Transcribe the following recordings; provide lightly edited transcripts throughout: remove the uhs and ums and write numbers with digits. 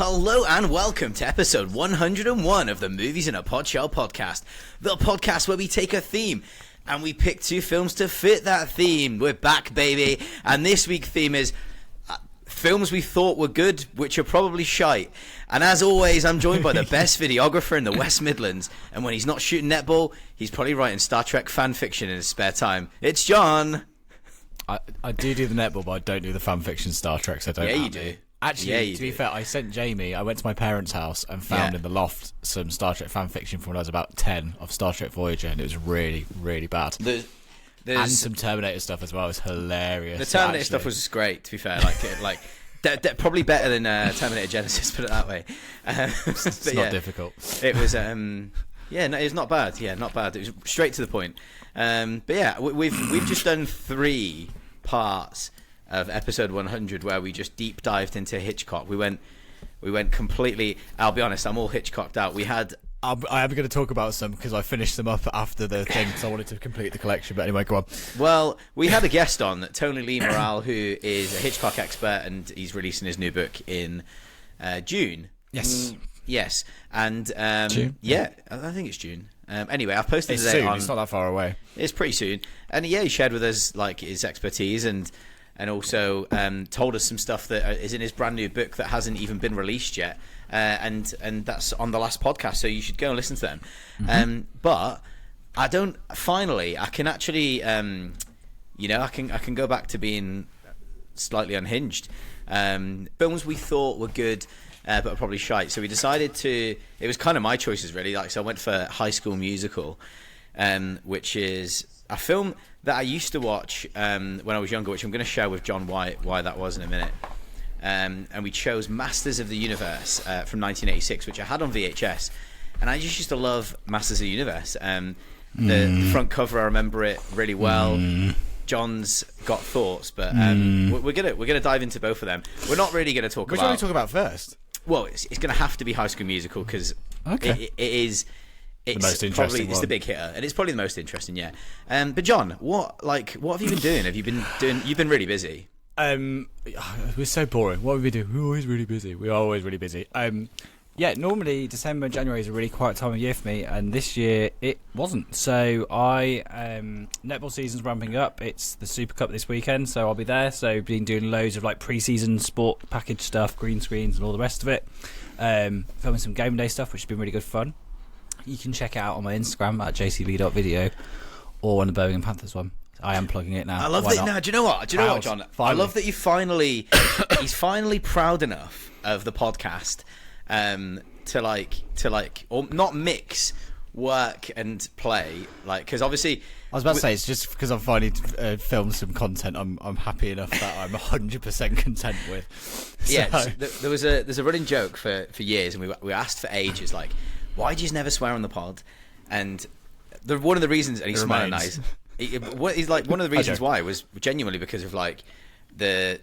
Hello and welcome to episode 101 of the Movies in a Potshell podcast. The podcast where we take a theme and we pick two films to fit that theme. We're back, baby. And this week's theme is films we thought were good, which are probably shite. And as always, I'm joined by the best videographer in the West Midlands. And when he's not shooting netball, he's probably writing Star Trek fan fiction in his spare time. It's John. I do the netball, but I don't do the fan fiction Star Trek, so don't. Yeah, you do. Actually, to be fair, I sent Jamie. I went to my parents' house and found in the loft some Star Trek fan fiction from when I was about 10 of Star Trek Voyager, and it was really, really bad. And some Terminator stuff as well. It was hilarious. The Terminator stuff was great, to be fair. Probably better than Terminator Genesis, put it that way. It's not difficult. It was, it's not bad. Yeah, not bad. It was straight to the point. But yeah, we've just done 3 parts of episode 100 where we just deep dived into Hitchcock. We went completely. I'll be honest, I'm all Hitchcocked out. I am going to talk about some because I finished them up after the thing because I wanted to complete the collection. But anyway, go on. Well, we had a guest on, Tony Lee Morale, who is a Hitchcock expert, and he's releasing his new book in June. Yes. Yes. And June? Yeah, I think it's June. Anyway, I've posted It's today soon. on. It's not that far away. It's pretty soon. And yeah, he shared with us like his expertise and also told us some stuff that is in his brand new book that hasn't even been released yet, and that's on the last podcast, so you should go and listen to them. Mm-hmm. But I don't. Finally, I can actually, I can go back to being slightly unhinged. Films we thought were good, but are probably shite. So we decided to. It was kind of my choices really. So I went for High School Musical, which is a film that I used to watch when I was younger, which I'm going to share with John why that was in a minute. And we chose Masters of the Universe from 1986, which I had on VHS. And I just used to love Masters of the Universe. The front cover, I remember it really well. John's got thoughts, but we're gonna dive into both of them. We're not really going to talk Which about... one are we talking about first? Well, it's going to have to be High School Musical because it is... It's the most interesting It's the big hitter, and it's probably the most interesting, yeah. But John, what have you been doing? You've been really busy. We're so boring. What have we do? We're always really busy. We are always really busy. Normally December and January is a really quiet time of year for me, and this year it wasn't. So netball season's ramping up. It's the Super Cup this weekend, so I'll be there. So been doing loads of like pre-season sport package stuff, green screens, and all the rest of it. Filming some game day stuff, which has been really good fun. You can check it out on my Instagram at jcb.video or on the Birmingham Panthers one. I am plugging it now. I love that. Now, do you know what, John? Finally. I love that he's finally proud enough of the podcast to or not mix work and play, because obviously I was about to say it's just because I've finally filmed some content. I'm happy enough that I'm 100% content with. Yeah, so there's a running joke for years, and we asked for ages like, why do you never swear on the pod? And one of the reasons, and he's smiling nice. He's like, one of the reasons why was genuinely because of like the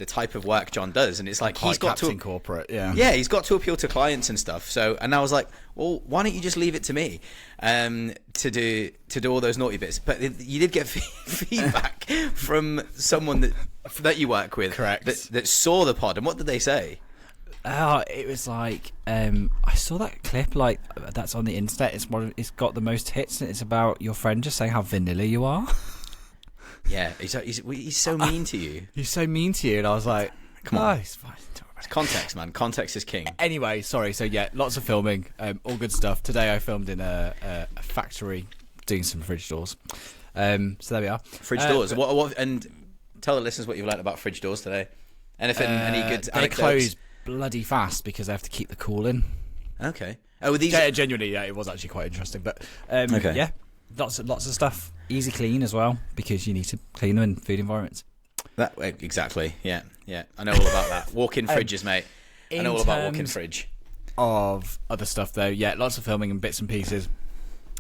type of work John does, and it's like he's got to corporate, he's got to appeal to clients and stuff. So, and I was like, well, why don't you just leave it to me to do all those naughty bits? But you did get feedback from someone that you work with, correct? That saw the pod, and what did they say? It was like I saw that clip like that's on the internet. It's got the most hits, and it's about your friend just saying how vanilla you are. Yeah, he's so mean to you. He's so mean to you, and I was like, come on, it's fine. It's context, man. Context is king. Anyway, sorry. So yeah, lots of filming, all good stuff. Today I filmed in a factory doing some fridge doors. So there we are. Fridge doors. What? And tell the listeners what you've learned about fridge doors today. Anything? Any good anecdotes? They close bloody fast because they have to keep the cool in. Okay. Oh, these genuinely, yeah, it was actually quite interesting. But yeah, lots of stuff. Easy clean as well because you need to clean them in food environments. That exactly. Yeah. I know all about that. Walk-in fridges, mate. I know all about walk-in fridge. Of other stuff though, yeah, lots of filming and bits and pieces.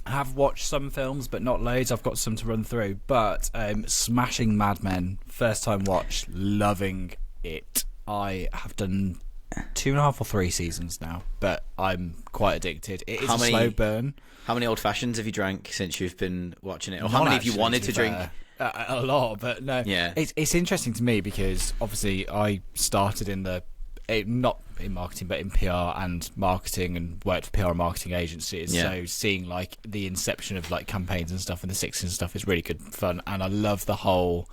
I have watched some films, but not loads. I've got some to run through. But smashing Mad Men, first time watch, loving it. I have done 2.5 or 3 seasons now, but I'm quite addicted. It is a slow burn. How many old fashions have you drank since you've been watching it? Or how many have you wanted to drink? A lot, but no. Yeah. It's interesting to me because obviously I started in the not in marketing, but in PR and marketing, and worked for PR and marketing agencies. Yeah. So seeing like the inception of like campaigns and stuff in the 60s and stuff is really good fun. And I love the whole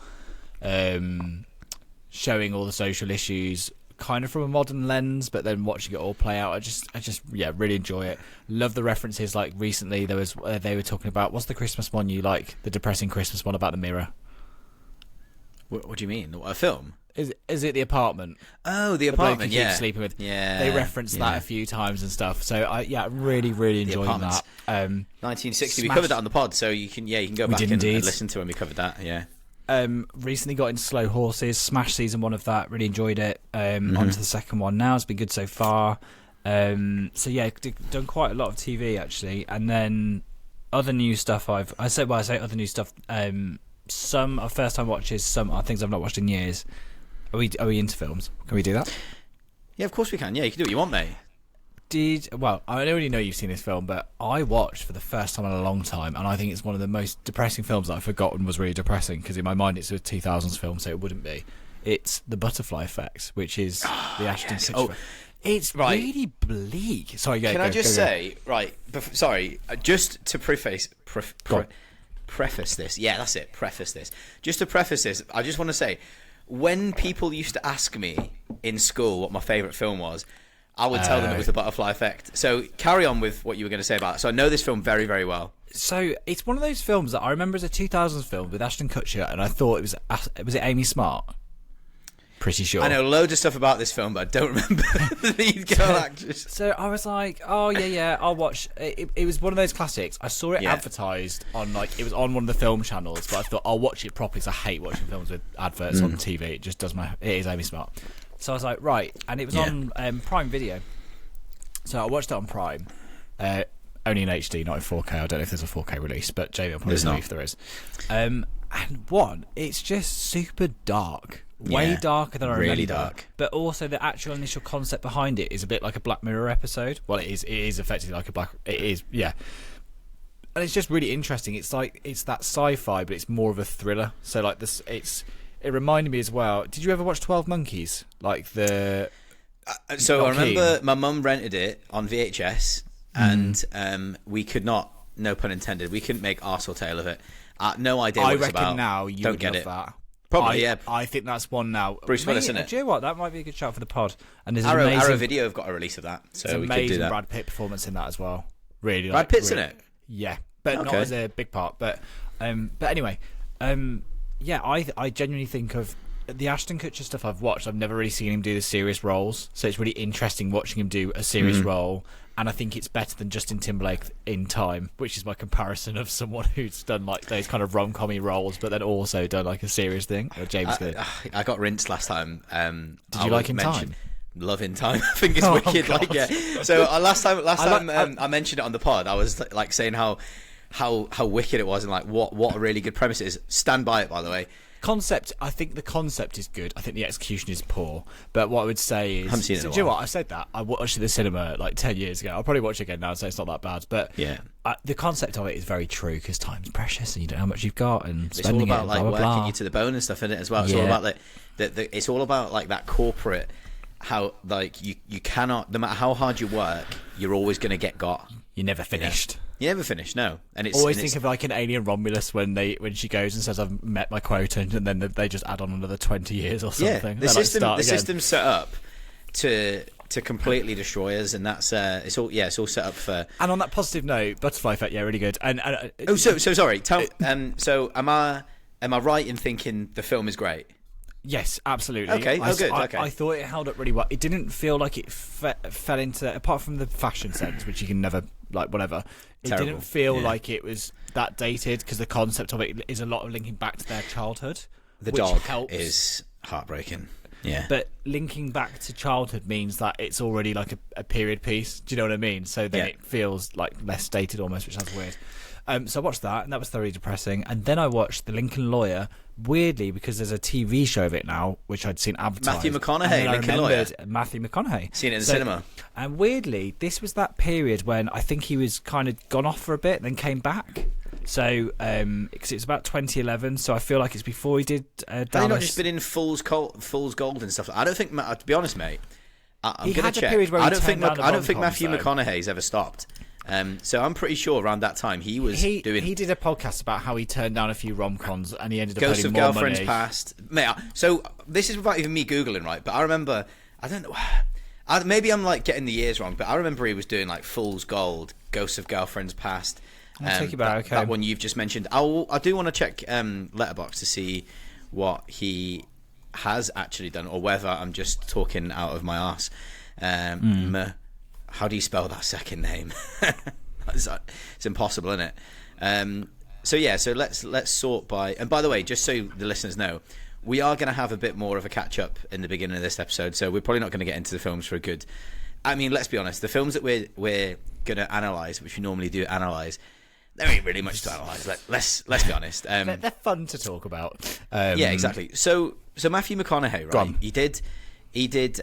showing all the social issues kind of from a modern lens, but then watching it all play out. I just really enjoy it. Love the references. Like recently there was they were talking about, what's the Christmas one you like, the depressing Christmas one about the mirror? What do you mean? A film? Is it The Apartment? Oh, The The bloke Apartment, he keeps yeah. sleeping with. Yeah. They reference that a few times and stuff. So I really enjoying that. 1960. We Smash- covered that on the pod, so you can go back did and indeed. listen to when we covered that. Yeah. Recently got into Slow Horses. Smash season 1 of that. Really enjoyed it. On to the second one now. It's been good so far. So yeah, done quite a lot of TV actually, and then other new stuff. I say other new stuff. Some are first time watches. Some are things I've not watched in years. Are we into films? Can we do that? Yeah, of course we can. Yeah, you can do what you want, mate. I already know you've seen this film, but I watched for the first time in a long time, and I think it's one of the most depressing films that I've forgotten was really depressing, because in my mind it's a 2000s film, so it wouldn't be. It's The Butterfly Effect, which is the Ashton Kutcher film. It's really bleak. Sorry, Can I just say, right, sorry, just to preface this. Yeah, that's it, preface this. Just to preface this, I just want to say, when people used to ask me in school what my favourite film was, I would tell them it was The Butterfly Effect. So carry on with what you were going to say about it. So I know this film very, very well. So it's one of those films that I remember as a 2000s film with Ashton Kutcher, and I thought it was it Amy Smart? Pretty sure. I know loads of stuff about this film, but I don't remember the lead girl actress. So I was like, oh yeah, I'll watch. It was one of those classics. I saw it advertised on it was on one of the film channels, but I thought I'll watch it properly because I hate watching films with adverts on TV. It just does it is Amy Smart. So I was like, right, and it was on Prime Video. So I watched it on Prime, only in HD, not in 4K. I don't know if there's a 4K release, but Jamie will probably tell me if there is. And it's just super dark. Way darker than I remember. Really dark. But also the actual initial concept behind it is a bit like a Black Mirror episode. Well, it is effectively like it is, yeah. And it's just really interesting. It's like, it's that sci-fi, but it's more of a thriller. So like this, it reminded me as well. Did you ever watch 12 Monkeys? Like the... So I remember my mum rented it on VHS, and we could not, no pun intended, we couldn't make arse or tail of it. No idea what it's about. I reckon now you don't would get love it. that. Probably, yeah. I think that's one now. Bruce Willis, isn't it? Do you know what? That might be a good shout for the pod. And there's Arrow Video have got a release of that, so we could do that. Brad Pitt performance in that as well. Really, Brad Pitt's in it. Yeah, but not as a big part. But anyway, yeah, I genuinely think of the Ashton Kutcher stuff I've watched. I've never really seen him do the serious roles, so it's really interesting watching him do a serious role. And I think it's better than Justin Timberlake in Time, which is my comparison of someone who's done like those kind of rom-commy roles, but then also done like a serious thing. James, I got rinsed last time. Did you like In Time? Love In Time. I think it's wicked. God. Like, yeah. So last time I mentioned it on the pod, I was like saying how wicked it was, and like what a really good premise it is. Stand by it, by the way. Concept, I think the concept is good. I think the execution is poor. But what I would say is, I haven't seen it in a do you know while. what? I said that. I watched it at the cinema like 10 years ago. I'll probably watch it again now and say it's not that bad. But yeah, the concept of it is very true, because time's precious and you don't know how much you've got, and it's spending all about it, like blah, blah, working blah. you to the bone and stuff in it as well. It's all about it's all about like that corporate, how like you cannot, no matter how hard you work, you're always going to get got. You're never finished. You never finish, no. And it's always think of like an alien Romulus when she goes and says I've met my quota, and then they just add on another 20 years or something. Yeah, the system's set up to completely destroy us, and that's it's all set up for. And on that positive note, Butterfly Effect, yeah, really good. And so sorry. So am I right in thinking the film is great? Yes, absolutely. Okay, good. Okay. I thought it held up really well. It didn't feel like it fell into, apart from the fashion sense, which you can never, like, whatever. It Terrible. Didn't feel like it was that dated, because the concept of it is a lot of linking back to their childhood. The which dog helps. is heartbreaking. Yeah. But linking back to childhood means that it's already like a period piece. Do you know what I mean? So then it feels like less dated almost, which sounds weird. So I watched that, and that was thoroughly depressing. And then I watched The Lincoln Lawyer, weirdly, because there's a TV show of it now, which I'd seen advertised. Matthew McConaughey, Lincoln Lawyer. Matthew McConaughey. Seen it in the cinema. And weirdly, this was that period when I think he was kind of gone off for a bit, then came back. So, because it's about 2011, so I feel like it's before he did Dallas. Have you not just been in Fool's Gold and stuff? I don't think, to be honest, mate, I'm He going had to a check. period where he I don't think turned down I don't the think rom-coms, Matthew though. McConaughey's ever stopped. So I'm pretty sure around that time he was doing. He did a podcast about how he turned down a few rom-coms and he ended up Ghosts earning of more Girlfriends money. Past. Mate, so this is without even me googling, right? But I remember, I don't know, maybe I'm like getting the years wrong, but I remember he was doing like Fool's Gold, Ghosts of Girlfriends Past. I'll take you back. Okay. That one you've just mentioned. I do want to check Letterboxd to see what he has actually done, or whether I'm just talking out of my arse. How do you spell that second name? It's impossible, isn't it? So let's sort by. And by the way, just so the listeners know, we are going to have a bit more of a catch up in the beginning of this episode. So we're probably not going to get into the films for a good. I mean, let's be honest. The films that we're going to analyze, which we normally do analyze, there ain't really much to analyze. Let's be honest. They're fun to talk about. Yeah, exactly. So Matthew McConaughey, right? He did.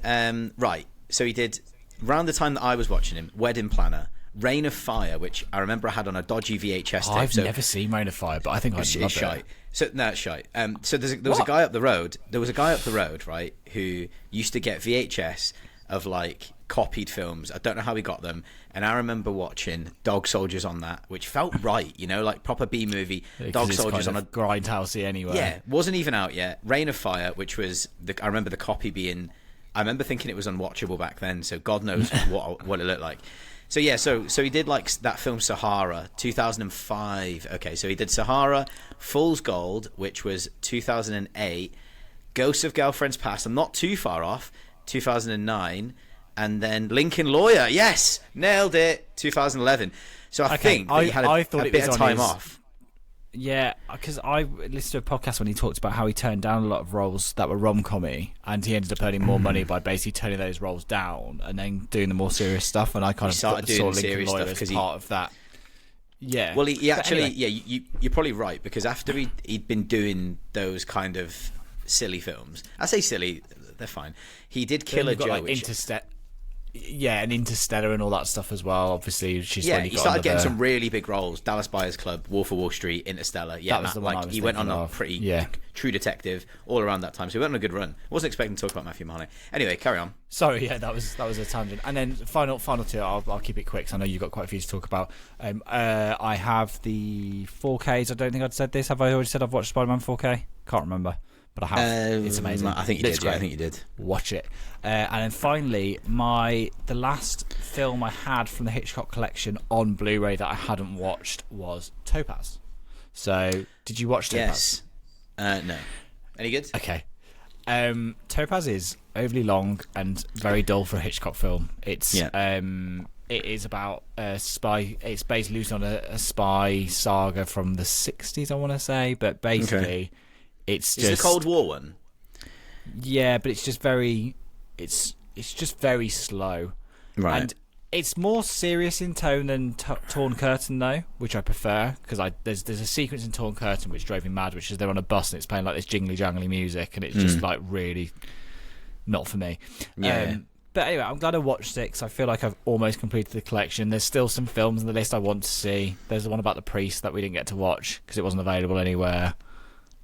Right. So he did. Around the time that I was watching him, Wedding Planner, Reign of Fire, which I remember I had on a dodgy VHS tape. I've never seen Reign of Fire, but I think I'd love it. So no, it's shite. So there was a guy up the road. There was a guy up the road, right, who used to get VHS of like copied films. I don't know how he got them, and I remember watching Dog Soldiers on that, which felt right, you know, like proper B movie. Dog Soldiers on a grindhousey anyway. Yeah, wasn't even out yet. Reign of Fire, which was I remember the copy being. I remember thinking it was unwatchable back then, so God knows what it looked like. So yeah, so he did like that film Sahara, 2005. Okay, so he did Sahara, Fool's Gold, which was 2008, Ghosts of Girlfriends Past, I'm not too far off, 2009, and then Lincoln Lawyer, yes, nailed it, 2011. So I think that he had a bit of time off. Yeah, because I listened to a podcast when he talked about how he turned down a lot of roles that were rom-commy, and he ended up earning more money by basically turning those roles down and then doing the more serious stuff. And I kind of saw Lincoln Lawyer as part of that. Yeah. Well, he actually, anyway. You're probably right, because after he'd been doing those kind of silly films, I say silly, they're fine. He did Killer Joe, like and Interstellar and all that stuff as well. Obviously, he started getting some really big roles: Dallas Buyers Club, Wolf of Wall Street, Interstellar. Yeah, that was the one I was he went on a of. pretty True Detective all around that time. So he went on a good run. I wasn't expecting to talk about Matthew McConaughey. Anyway, carry on. Sorry, yeah, that was a tangent. And then final two. I'll keep it quick, because I know you've got quite a few to talk about. I have the 4Ks. I don't think I'd said this. Have I already said I've watched Spider-Man 4K? Can't remember. But I have. It's amazing. I think you did. Yeah, I think you did. Watch it. And then finally, the last film I had from the Hitchcock collection on Blu-ray that I hadn't watched was Topaz. So, did you watch Topaz? Yes. No. Any good? Okay. Topaz is overly long and very dull for a Hitchcock film. It is about a spy. It's based loosely on a spy saga from the 60s, I want to say, but basically. Okay. It's just the Cold War one. Yeah, but it's just very, it's just very slow, right? And it's more serious in tone than Torn Curtain, though, which I prefer, because there's a sequence in Torn Curtain which drove me mad, which is they're on a bus and it's playing like this jingly jangly music, and it's just like really not for me. Yeah. But anyway, I'm glad I watched it, because I feel like I've almost completed the collection. There's still some films on the list I want to see. There's the one about the priest that we didn't get to watch because it wasn't available anywhere.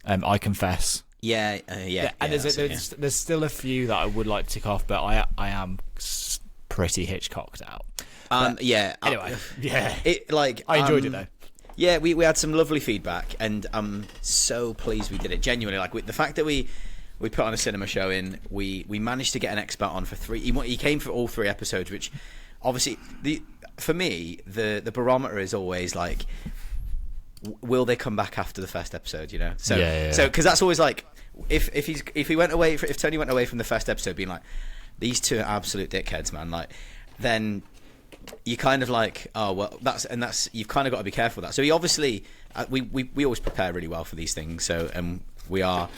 I confess. Yeah. And there's still a few that I would like to tick off, but I am pretty Hitchcocked out. Anyway, yeah. I enjoyed it though. Yeah, we had some lovely feedback, and I'm so pleased we did it. Genuinely, the fact that we put on a cinema showing, we managed to get an expert on for 3. He came for all 3 episodes, which obviously for me the barometer is always like, will they come back after the first episode, you know? So because that's always like, if Tony went away from the first episode being like, these two are absolute dickheads, man, like, then you kind of like, oh well, that's you've kind of got to be careful with that. So he obviously we always prepare really well for these things, so we are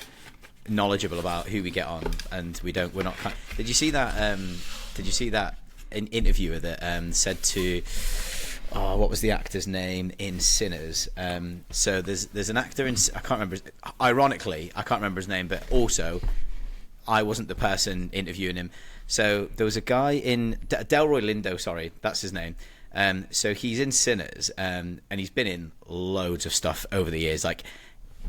knowledgeable about who we get on, and we're not did you see that interviewer that said to what was the actor's name in Sinners? So there's an actor in, I can't remember. Ironically, I can't remember his name, but also I wasn't the person interviewing him. So there was a guy in Delroy Lindo, sorry, that's his name. So he's in Sinners, and he's been in loads of stuff over the years. Like,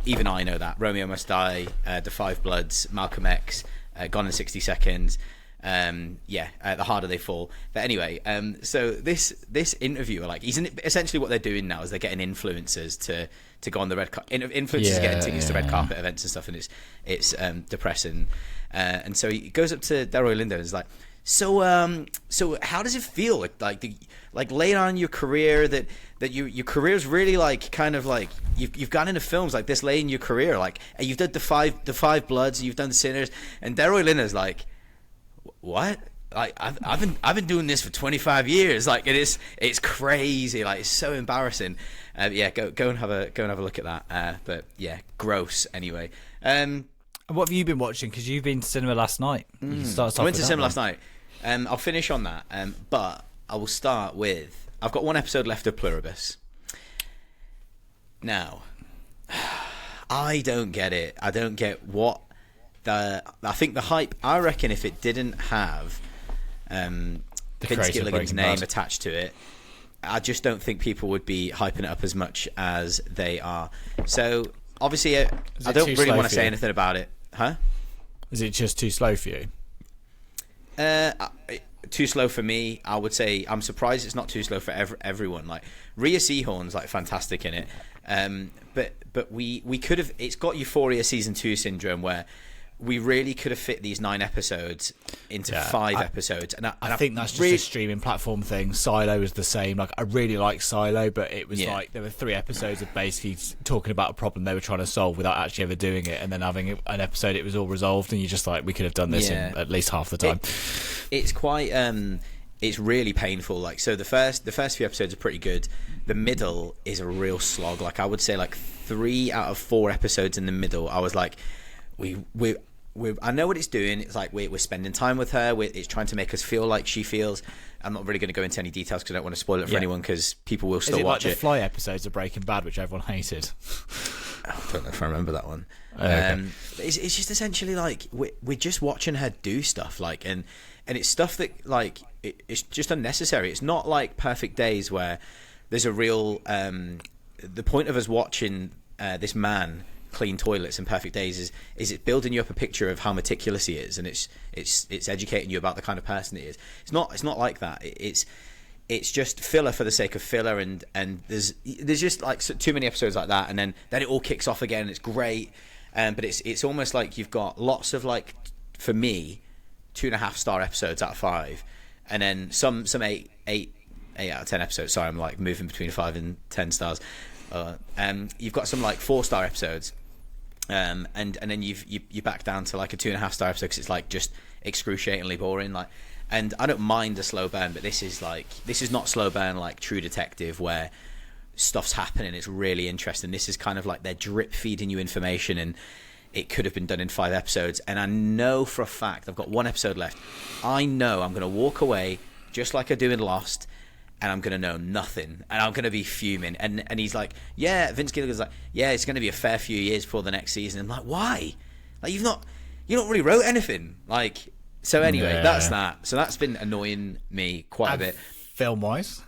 even I know that. Romeo Must Die, The Five Bloods, Malcolm X, Gone in 60 Seconds. The harder they fall. But anyway, so this interviewer, like, essentially what they're doing now is they're getting influencers to go on the red carpet. Influencers getting tickets to red carpet events and stuff, and it's depressing. And so he goes up to Delroy Lindo and is like, so how does it feel like laying on your career that your career's really like kind of like you've gone into films like this late in your career, like, and you've done the five Bloods, you've done the Sinners, and Delroy Lindo's like, what? Like, I've been doing this for 25 years. Like, it's crazy. Like, it's so embarrassing. Go and have a look at that. But yeah, gross. Anyway, and what have you been watching? Because you've been to cinema last night. I went to cinema last night. I'll finish on that. But I will start with, I've got one episode left of Pluribus. Now, I don't get it. I don't get what I think the hype. I reckon if it didn't have Vince Gilligan's name attached to it, I just don't think people would be hyping it up as much as they are. So obviously, I don't really want to say anything about it, huh? Is it just too slow for you? Too slow for me. I would say I'm surprised it's not too slow for everyone. Like, Rhea Seehorn's like fantastic in it, but we could have. It's got Euphoria season 2 syndrome where we really could have fit these 9 episodes into 5 episodes. And I think that's just a streaming platform thing. Silo is the same. Like, I really like Silo, but it was like there were 3 episodes of basically talking about a problem they were trying to solve without actually ever doing it, and then having an episode it was all resolved, and you're just like, we could have done this in at least half the time. It's quite it's really painful. Like, so the first few episodes are pretty good. The middle is a real slog. Like, I would say like 3 out of 4 episodes in the middle, I was like, I know what it's doing. It's like we're spending time with her. It's trying to make us feel like she feels. I'm not really going to go into any details because I don't want to spoil it for anyone, because people will still watch it. Is it like the Fly episodes of Breaking Bad, which everyone hated? I don't know if I remember that one. Okay. It's just essentially like we're just watching her do stuff, like, and it's stuff that, like, it's just unnecessary. It's not like Perfect Days where there's a real the point of us watching this man clean toilets in Perfect Days is it's building you up a picture of how meticulous he is, and it's educating you about the kind of person he is. It's not like that. It's just filler for the sake of filler, and there's just like too many episodes like that, and then it all kicks off again. It's great, but it's almost like you've got lots of, like, for me, 2.5-star episodes out of 5, and then some 8 out of 10 episodes. Sorry, I'm like moving between 5 and 10 stars. You've got some like 4-star episodes, and then you back down to like a 2.5-star episode because it's like just excruciatingly boring. Like, and I don't mind a slow burn, but this is not slow burn like True Detective where stuff's happening. It's really interesting. This is kind of like they're drip feeding you information, and it could have been done in 5 episodes. And I know for a fact, I've got 1 episode left. I know I'm going to walk away just like I do in Lost, and I'm going to know nothing, and I'm going to be fuming. And he's like, yeah, Vince Gilligan's like, yeah, it's going to be a fair few years before the next season. I'm like, why? Like, you not really wrote anything. Like, so anyway, that's that. So that's been annoying me quite a bit. Film-wise,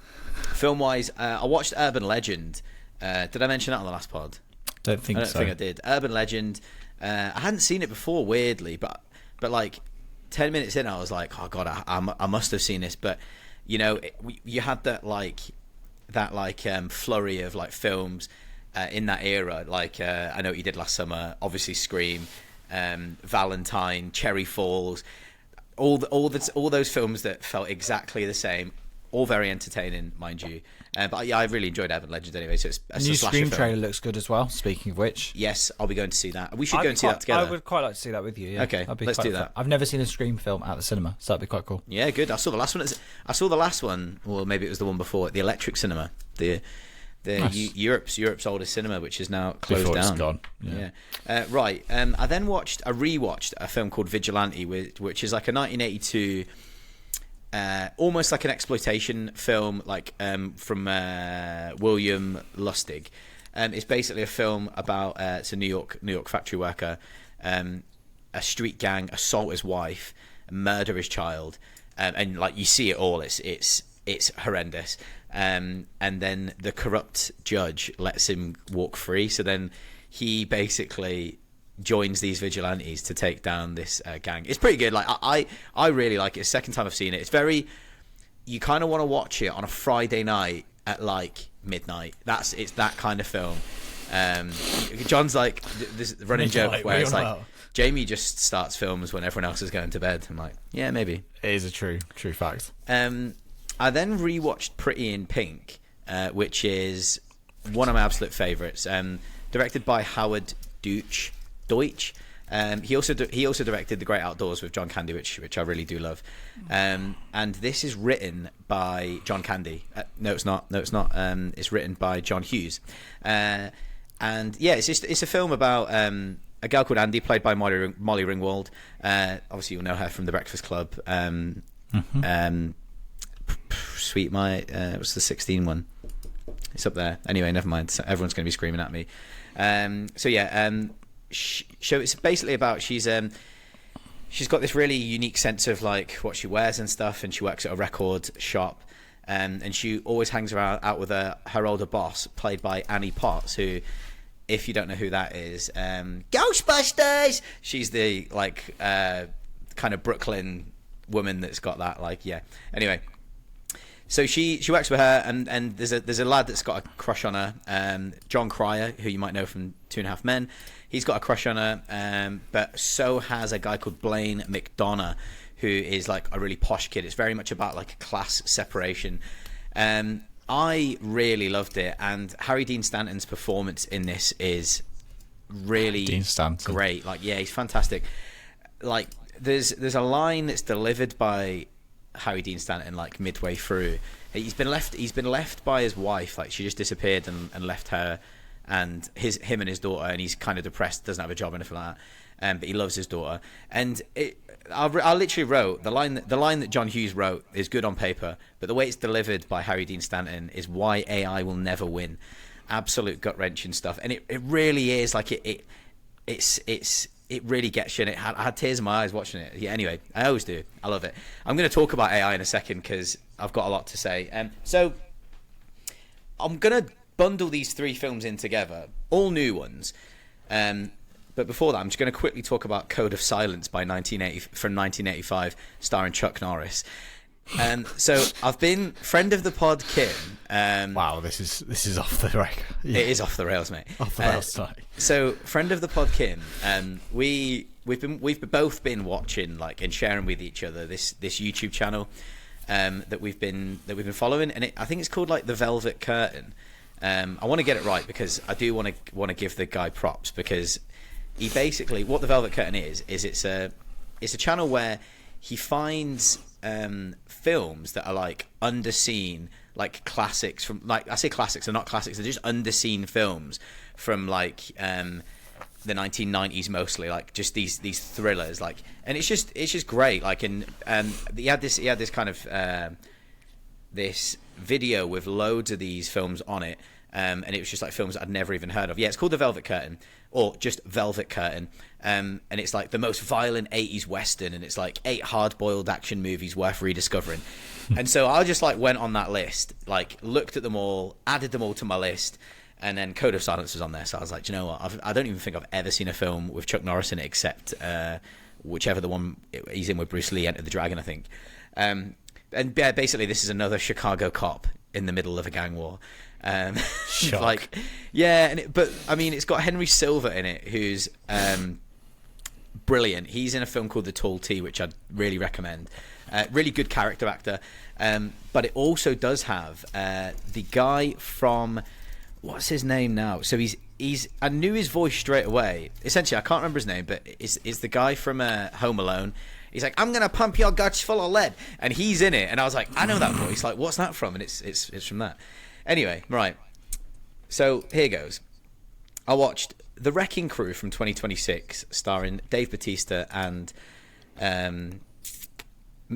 I watched Urban Legend. Did I mention that on the last pod? I don't think I did. Urban Legend. I hadn't seen it before, weirdly, but like 10 minutes in, I was like, oh god, I must have seen this. But you know, you had that flurry of like films in that era. Like, I know what you did last summer. Obviously, Scream, Valentine, Cherry Falls, all those films that felt exactly the same. All very entertaining, mind you. But yeah, I really enjoyed Urban Legend anyway. So it's a new slasher Scream film. trailer looks good as well. Speaking of which, yes, I'll be going to see that. We should go and see that together. I would quite like to see that with you. Yeah. Okay, let's do that. I've never seen a Scream film at the cinema, so that'd be quite cool. Yeah, good. I saw the last one. Well, maybe it was the one before it, the Electric Cinema, nice. Europe's oldest cinema, which is now closed Before down. It's gone. Yeah. Right. I then rewatched a film called Vigilante, which is like a 1982. Almost like an exploitation film, like from William Lustig. It's basically a film about it's a New York factory worker, a street gang assault his wife, murder his child, and like you see it all. It's horrendous. And then the corrupt judge lets him walk free. So then he basically joins these vigilantes to take down this gang. It's pretty good. Like I really like it. It's the second time I've seen it. It's very, you kind of want to watch it on a Friday night at like midnight. It's that kind of film. John's like this running joke where it's like Jamie just starts films when everyone else is going to bed. I'm like, yeah, maybe. It is a true fact. I then rewatched Pretty in Pink, which is one of my absolute favourites. Directed by Howard Deutsch. He also directed The Great Outdoors with John Candy, which I really do love. And this is written by John Candy. No, it's not. It's written by John Hughes. And yeah, it's a film about a girl called Andy, played by Molly Ringwald. Obviously, you'll know her from The Breakfast Club. Sweet My, what's the 16 one? It's up there. Anyway, never mind. So everyone's going to be screaming at me. So it's basically about she's got this really unique sense of like what she wears and stuff, and she works at a record shop. And she always hangs out with her older boss, played by Annie Potts, who, if you don't know who that is, Ghostbusters! She's the, like, kind of Brooklyn woman that's got that, like, yeah. Anyway, so she works with her, and there's a lad that's got a crush on her, John Cryer, who you might know from Two and a Half Men. He's got a crush on her, but so has a guy called Blaine McDonough, who is like a really posh kid. It's very much about like a class separation. I really loved it, and Harry Dean Stanton's performance in this is really great. Like, yeah, he's fantastic. Like, there's a line that's delivered by Harry Dean Stanton like midway through. He's been left by his wife. Like, she just disappeared and left her and him and his daughter, and he's kind of depressed, doesn't have a job or anything like that. But he loves his daughter, and I literally wrote the line that John Hughes wrote is good on paper, but the way it's delivered by Harry Dean Stanton is why AI will never win. Absolute gut wrenching stuff, and it really is like it really gets you. And I had tears in my eyes watching it. Yeah, anyway, I always do. I love it. I'm going to talk about AI in a second because I've got a lot to say. So I'm going to bundle these three films in together, all new ones. But before that, I'm just going to quickly talk about Code of Silence from 1985, starring Chuck Norris. So I've been friend of the pod, Kim. Wow, this is off the record. Yeah. It is off the rails, mate. Off the rails tonight. So friend of the pod, Kim. We've both been watching and sharing with each other this YouTube channel that we've been following, and I think it's called like The Velvet Curtain. I want to get it right because I do want to give the guy props, because he basically, what The Velvet Curtain is it's a channel where he finds films that are like underseen, like classics from, like, I say classics, they're not classics, they're just underseen films from like the 1990s mostly, like just these thrillers, like, and it's just great. Like, and he had this kind of this video with loads of these films on it, and it was just like films I'd never even heard of. Yeah, it's called The Velvet Curtain, or just Velvet Curtain, and it's like the most violent 80s western, and it's like 8 hard-boiled action movies worth rediscovering. And so I just like went on that list, like looked at them all, added them all to my list, and then Code of Silence was on there. So I was like, do you know what? I don't even think I've ever seen a film with Chuck Norris in it, except whichever the one he's in with Bruce Lee, Enter the Dragon, I think. And yeah, basically this is another Chicago cop in the middle of a gang war. Like, yeah, but I mean, it's got Henry Silva in it, who's brilliant. He's in a film called The Tall T, which I'd really recommend. Really good character actor. But it also does have the guy from, what's his name now? So he's I knew his voice straight away. Essentially, I can't remember his name, but it's the guy from Home Alone. He's like, I'm gonna pump your guts full of lead, and he's in it. And I was like, I know that voice. Like, what's that from? And it's from that. Anyway, right. So here goes. I watched The Wrecking Crew from 2026, starring Dave Bautista and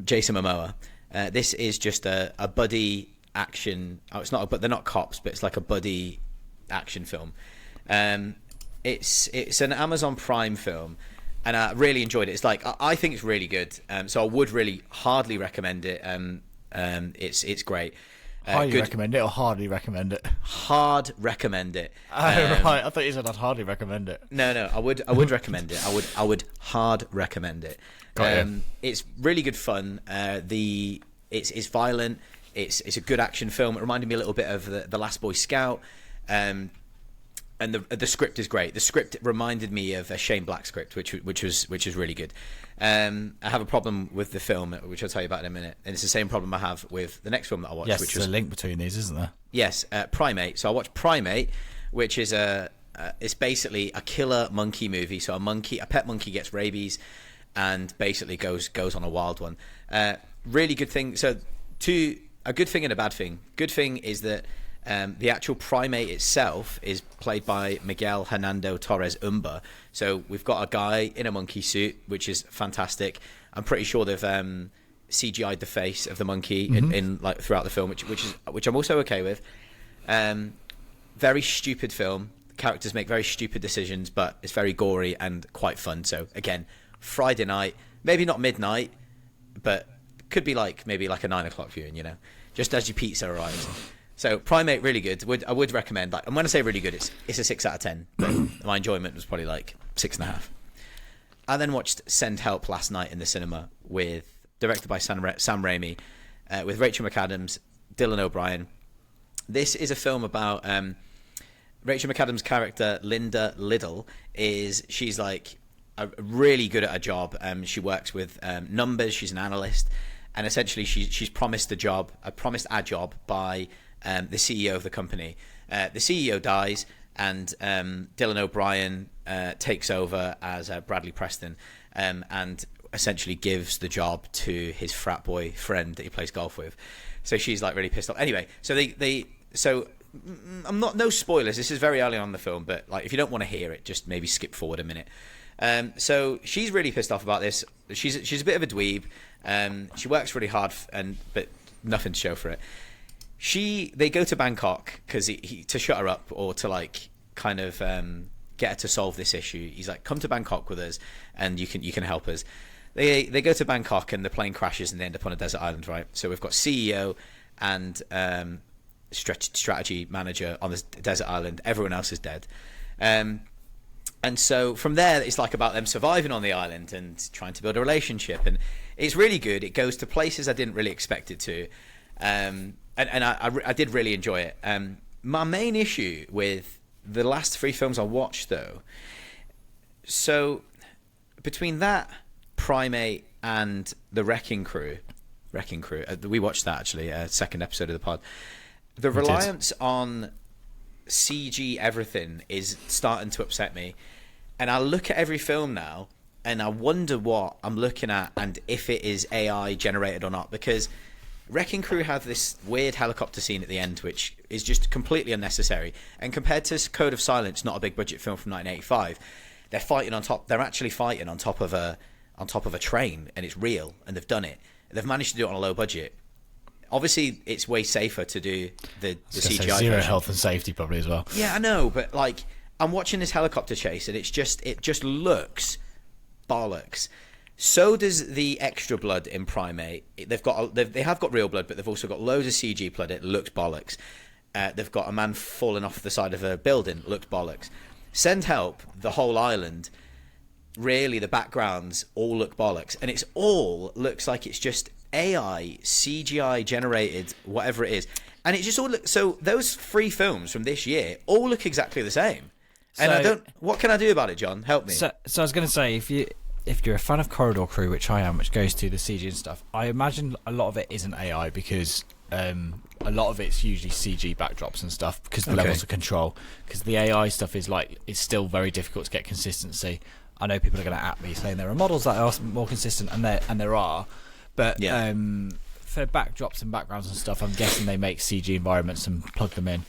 Jason Momoa. This is just a buddy action. Oh, it's not. But they're not cops, but it's like a buddy action film. It's an Amazon Prime film, and I really enjoyed it. It's like, I think it's really good. So I would really hardly recommend it. It's great. Highly recommend it or hardly recommend it? Hard recommend it. Oh, right. I thought you said I'd hardly recommend it. No, I would recommend it. I would hard recommend it. It's really good fun. It's violent. It's a good action film. It reminded me a little bit of the Last Boy Scout. And the script is great. The script reminded me of a Shane Black script, which was really good. I have a problem with the film, which I'll tell you about in a minute, and it's the same problem I have with the next film that I watched. Yes, which there's was a link between these, isn't there? Yes, Primate. So I watched Primate, which is it's basically a killer monkey movie. So a pet monkey gets rabies, and basically goes on a wild one. Really good thing. So a good thing and a bad thing. Good thing is that the actual primate itself is played by Miguel Hernando Torres Umba. So we've got a guy in a monkey suit, which is fantastic. I'm pretty sure they've CGI'd the face of the monkey in like throughout the film, which I'm also okay with. Very stupid film. The characters make very stupid decisions, but it's very gory and quite fun. So again, Friday night, maybe not midnight, but could be maybe like a 9 o'clock viewing, just as your pizza arrives. So Primate, really good. I would recommend. And when I say really good, it's a 6 out of 10. But my enjoyment was probably 6.5. I then watched Send Help last night in the cinema directed by Sam Raimi, with Rachel McAdams, Dylan O'Brien. This is a film about Rachel McAdams' character Linda Liddell. She's really good at her job. She works with numbers. She's an analyst, and essentially she's promised a job by the CEO of the company. The CEO dies, and Dylan O'Brien takes over as Bradley Preston, and essentially gives the job to his frat boy friend that he plays golf with. So she's really pissed off. Anyway, so no spoilers. This is very early on in the film, but if you don't want to hear it, just maybe skip forward a minute. So she's really pissed off about this. She's a bit of a dweeb. She works really hard, but nothing to show for it. They go to Bangkok because to shut her up or to get her to solve this issue. He's like, come to Bangkok with us, and you can help us. They go to Bangkok, and the plane crashes, and they end up on a desert island, right? So we've got CEO and strategy manager on this desert island. Everyone else is dead. And so from there, it's about them surviving on the island and trying to build a relationship. And it's really good. It goes to places I didn't really expect it to. And I did really enjoy it. My main issue with the last 3 films I watched, though, so between that, Primate, and The Wrecking Crew, we watched that actually, second episode of the pod. The reliance on CG everything is starting to upset me, and I look at every film now and I wonder what I'm looking at and if it is AI generated or not, because Wrecking Crew have this weird helicopter scene at the end which is just completely unnecessary, and compared to Code of Silence, not a big budget film from 1985, they're actually fighting on top of a train, and it's real, and they've done it. They've managed to do it on a low budget. Obviously, it's way safer to do the CGI zero version. health and safety probably as well. Yeah, I know, but I'm watching this helicopter chase, and it just looks bollocks. So does the extra blood in Primate. They have got real blood, but they've also got loads of CG blood. It looks bollocks. They've got a man falling off the side of a building. Looked bollocks. Send Help, the whole island. Really, the backgrounds all look bollocks, and it's all looks like it's just AI, CGI generated, whatever it is, and it just all looks. So those 3 films from this year all look exactly the same, and what can I do about it, John? Help me. So I was going to say, if you're a fan of Corridor Crew, which I am, which goes to the CG and stuff, I imagine a lot of it isn't AI because a lot of it's usually CG backdrops and stuff because the levels of control. Because the AI stuff is it's still very difficult to get consistency. I know people are going to at me saying there are models that are more consistent, and there are, but for backdrops and backgrounds and stuff, I'm guessing they make CG environments and plug them in.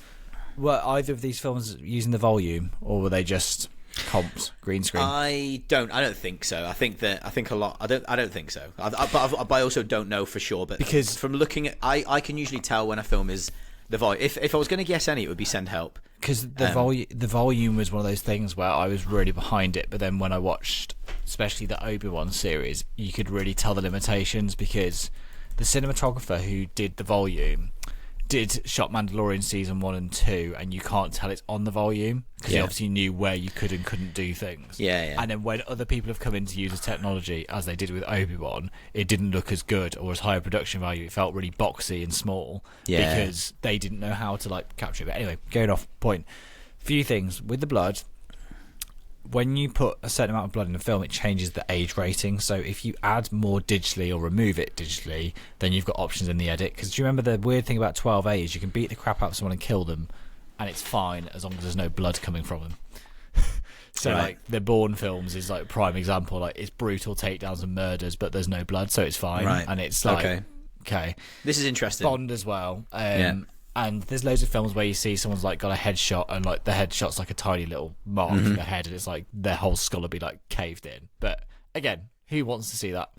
Were either of these films using the volume, or were they just comps, green screen? I don't think so. I think a lot. I don't think so. But I also don't know for sure. But because from looking at, I can usually tell when a film is the volume. If I was going to guess any, it would be Send Help. Because the volume was one of those things where I was really behind it, but then when I watched, especially the Obi-Wan series, you could really tell the limitations because the cinematographer who did the volume shot Mandalorian season 1 and 2, and you can't tell it's on the volume because he obviously knew where you could and couldn't do things. Yeah. And then when other people have come in to use the technology, as they did with Obi-Wan, it didn't look as good or as high a production value. It felt really boxy and small because they didn't know how to like capture it. But anyway, going off point, few things with the blood. When you put a certain amount of blood in a film, it changes the age rating. So if you add more digitally or remove it digitally, then you've got options in the edit. Because do you remember the weird thing about 12A is you can beat the crap out of someone and kill them, and it's fine as long as there's no blood coming from them. So like the Bourne films is like a prime example. Like it's brutal takedowns and murders, but there's no blood, so it's fine. Right. And it's like okay. This is interesting. Bond as well. And there's loads of films where you see someone's like got a headshot and like the headshot's like a tiny little mark in the head, and it's like their whole skull will be like caved in. But again, who wants to see that?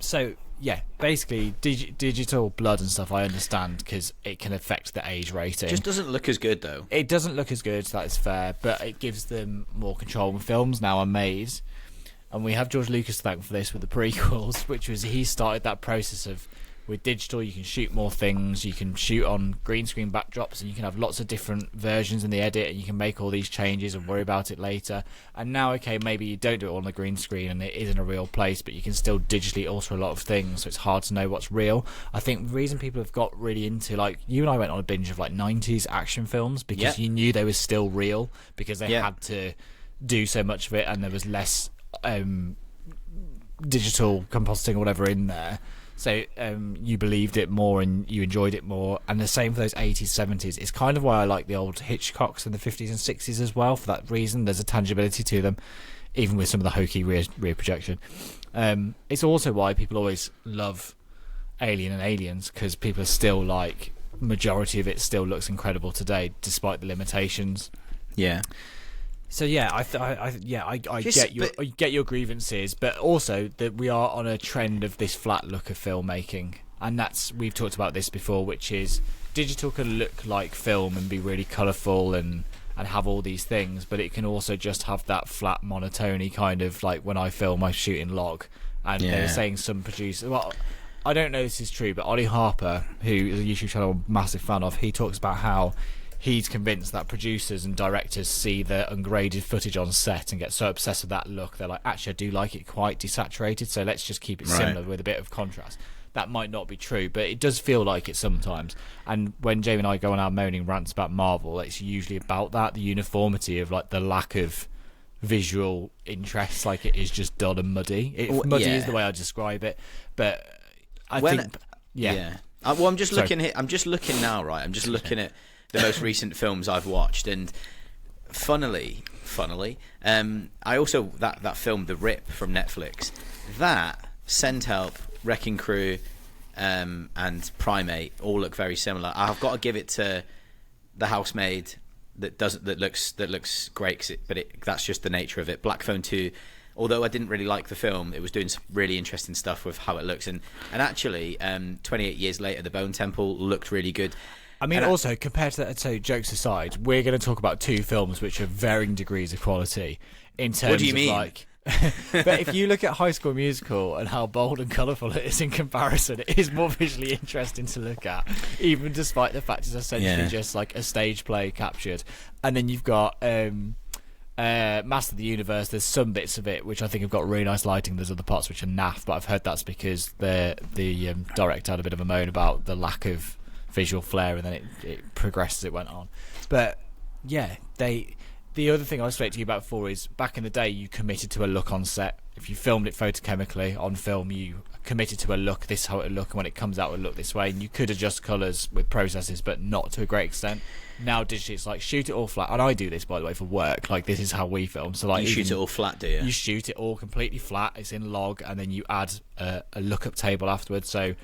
So yeah, basically digital blood and stuff I understand because it can affect the age rating. It just doesn't look as good though. It doesn't look as good, that is fair, but it gives them more control when films now are made. And we have George Lucas to thank for this with the prequels, which was he started that process of with digital you can shoot more things, you can shoot on green screen backdrops, and you can have lots of different versions in the edit, and you can make all these changes and worry about it later. And now, okay, maybe you don't do it all on the green screen and it isn't a real place, but you can still digitally alter a lot of things, so it's hard to know what's real. I think the reason people have got really into, like, you and I went on a binge of like 90s action films because you knew they were still real because they had to do so much of it, and there was less digital compositing or whatever in there. So you believed it more and you enjoyed it more. And the same for those 80s, 70s. It's kind of why I like the old Hitchcocks in the 50s and 60s as well, for that reason. There's a tangibility to them, even with some of the hokey rear projection. It's also why people always love Alien and Aliens, because people are still like, majority of it still looks incredible today, despite the limitations. Yeah. So yeah, I get your grievances, but also that we are on a trend of this flat look of filmmaking, and we've talked about this before, which is digital can look like film and be really colourful and have all these things, but it can also just have that flat monotony kind of like when I film I shoot in log, and they're saying some producers. Well, I don't know if this is true, but Ollie Harper, who is a YouTube channel I'm a massive fan of, he talks about how he's convinced that producers and directors see the ungraded footage on set and get so obsessed with that look, they're like, actually, I do like it quite desaturated, so let's just keep it similar with a bit of contrast. That might not be true, but it does feel like it sometimes. And when Jamie and I go on our moaning rants about Marvel, it's usually about that, the uniformity of like the lack of visual interest, like it is just dull and muddy. Muddy is the way I describe it, but well, I'm just looking here. I'm just looking now, right? I'm just looking at the most recent films I've watched, and funnily, I also that film The Rip from Netflix, that Send Help, Wrecking Crew, and Primate all look very similar. I've got to give it to The Housemaid that looks great, that's just the nature of it. Black Phone 2, although I didn't really like the film, it was doing some really interesting stuff with how it looks, and actually 28 years later, The Bone Temple looked really good. I mean, also, compared to that, so jokes aside, we're going to talk about two films which are varying degrees of quality in terms what do you mean? Like... But if you look at High School Musical and how bold and colourful it is in comparison, it is more visually interesting to look at, even despite the fact it's essentially just like a stage play captured. And then you've got Master of the Universe. There's some bits of it which I think have got really nice lighting. There's other parts which are naff, but I've heard that's because the director had a bit of a moan about the lack of visual flair, and then it progressed as it went on. But yeah, the other thing I spoke to you about before is back in the day you committed to a look on set. If you filmed it photochemically on film, you committed to a look, this is how it would look, and when it comes out it would look this way, and you could adjust colours with processes, but not to a great extent. Now digitally it's like shoot it all flat, and I do this by the way for work, like this is how we film. So like you shoot it all flat, do you? You shoot it all completely flat, it's in log, and then you add a lookup table afterwards. So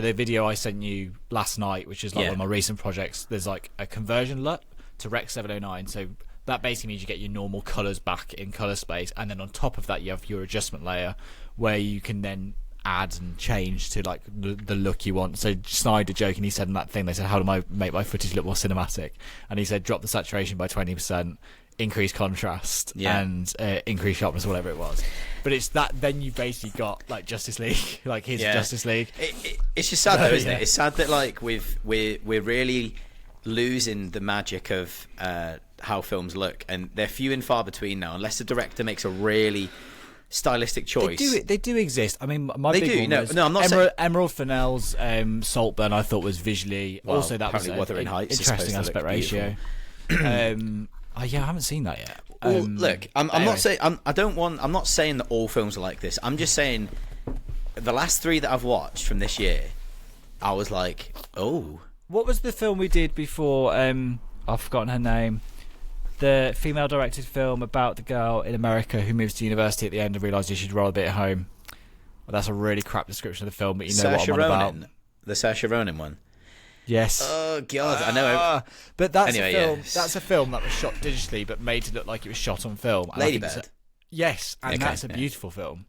the video I sent you last night, which is like one of my recent projects, there's like a conversion LUT to Rec 709. So that basically means you get your normal colours back in colour space, and then on top of that you have your adjustment layer where you can then add and change to like the look you want. So Snyder jokingly said in that thing, they said, how do I make my footage look more cinematic? And he said, drop the saturation by 20%, increased contrast Yeah. and increased sharpness, or whatever it was. But it's that then you basically got like Justice League, like here's Justice League. It's just sad though, isn't yeah. it? It's sad that like we're really losing the magic of how films look, and they're few and far between now, unless the director makes a really stylistic choice. They do exist. I mean, my They big do. one No, was I'm not saying. Emerald Fennell's Saltburn. I thought was visually Well, also that was apparently Wuthering Heights is interesting supposed to aspect look ratio. Yeah, I haven't seen that yet. Well, look, I'm anyway. not saying I'm not saying that all films are like this. I'm just saying the last 3 that I've watched from this year, I was like, oh. What was the film we did before? I've forgotten her name. The female-directed film about the girl in America who moves to university at the end and realises she'd rather be at home. Well, that's a really crap description of the film, but you know Saoirse what I'm on Ronan, about. the Saoirse Ronan one. Yes. Oh God, I know. But that's Anyway, a film. yes. That's a film that was shot digitally, but made to look like it was shot on film. And I Lady think Bird. yes, and Okay, that's a yeah. beautiful film.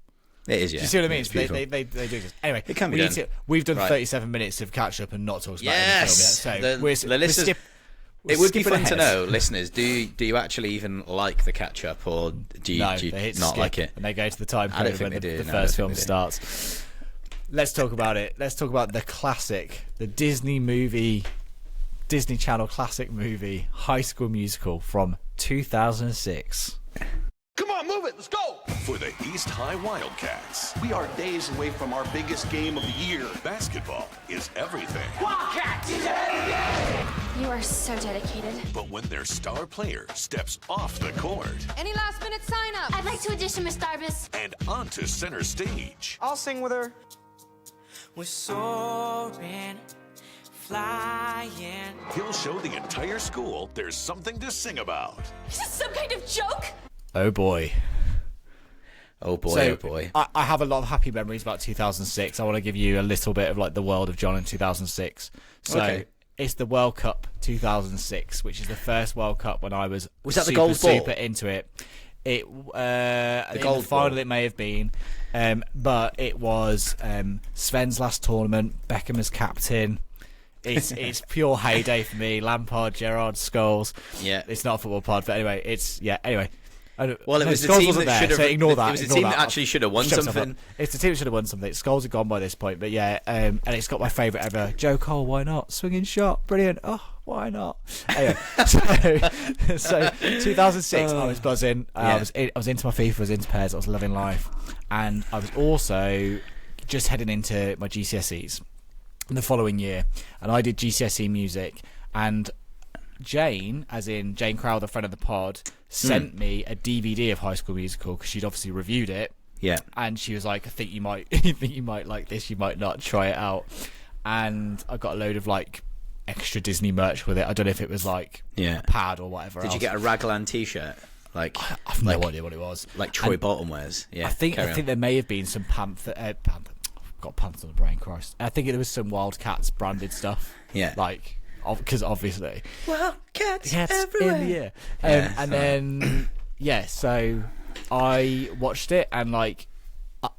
It is, yeah. Do you see what I mean? It's They beautiful. do exist. Anyway, It can be we done. we've done Right. 37 minutes of catch up and not talked about Yes. any film yet. So The listeners- It would be fun to ahead. know, listeners. Do you actually even like the catch up, or do you No, they hit not skip like it? and they go to the time I don't period think when they do. the No, I first don't film think they do. starts. Let's talk about it. Let's talk about the classic, the Disney Channel classic movie, High School Musical from 2006. Come on, move it. Let's go. For the East High Wildcats, We are days away from our biggest game of the year. basketball is everything. You are so dedicated. But when their star player steps off the court Any last minute sign up? I'd like to audition, Miss Darbus. and onto center stage, I'll sing with her. We're soaring, flying. he'll show the entire school there's something to sing about. Is this some kind of joke? Oh boy. Oh boy, So, oh boy. I have a lot of happy memories about 2006. I want to give you a little bit of like the world of John in 2006. So Okay. it's the World Cup 2006, which is the first World Cup when I was Was that the super, gold ball? super into it. It in gold the final ball? it may have been, but it was Sven's last tournament. Beckham as captain. It's pure heyday for me. Lampard, Gerrard, Scholes. Yeah. It's not a football pod, but anyway, anyway. Well, it was the Scholes team wasn't that there, should have. so ignore that. It was the ignore team that. that actually should have won Shut yourself something. up. It's the team that should have won something. Scholes had gone by this point, but yeah, and it's got my favourite ever. Joe Cole, why not? Swinging shot, brilliant. Oh, why not? Anyway, so 2006, I was buzzing. Yeah. I was into my FIFA, I was into pairs, I was loving life, and I was also just heading into my GCSEs the following year, and I did GCSE music, and Jane, as in Jane Crowder, friend of the pod, sent me a DVD of High School Musical because she'd obviously reviewed it. Yeah. And she was like, "I think you might, think you might like this. You might not. Try it out." And I got a load of like extra Disney merch with it. I don't know if it was like Yeah. a pad or whatever. Did you get a Raglan T-shirt? Like, I've no like, idea what it was. like Troy And Bolton wears. Yeah. I think carry on. there may have been some Panther. I've got Panther on the brain, Christ. I think there was some Wildcats branded stuff. Yeah. Like, because obviously. Wildcats Yes, everywhere. in the year. Yeah, And then so I watched it and like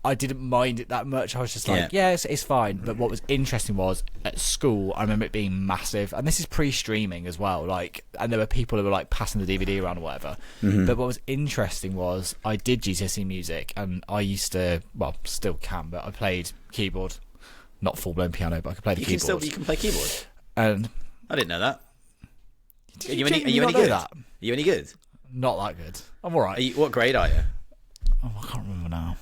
I didn't mind it that much. I was just like, Yeah. it's fine. But what was interesting was at school, I remember it being massive, and this is pre-streaming as well. Like, and there were people who were like passing the DVD around or whatever. Mm-hmm. But what was interesting was I did GCSE music, and I used to, well, still can, but I played keyboard, not full-blown piano, but I could play the You can keyboard. you can play keyboard. And I didn't know that. Are you genuinely any not know good? that? Are you any good? Not that good. I'm all right. What grade are you? Oh, I can't remember now.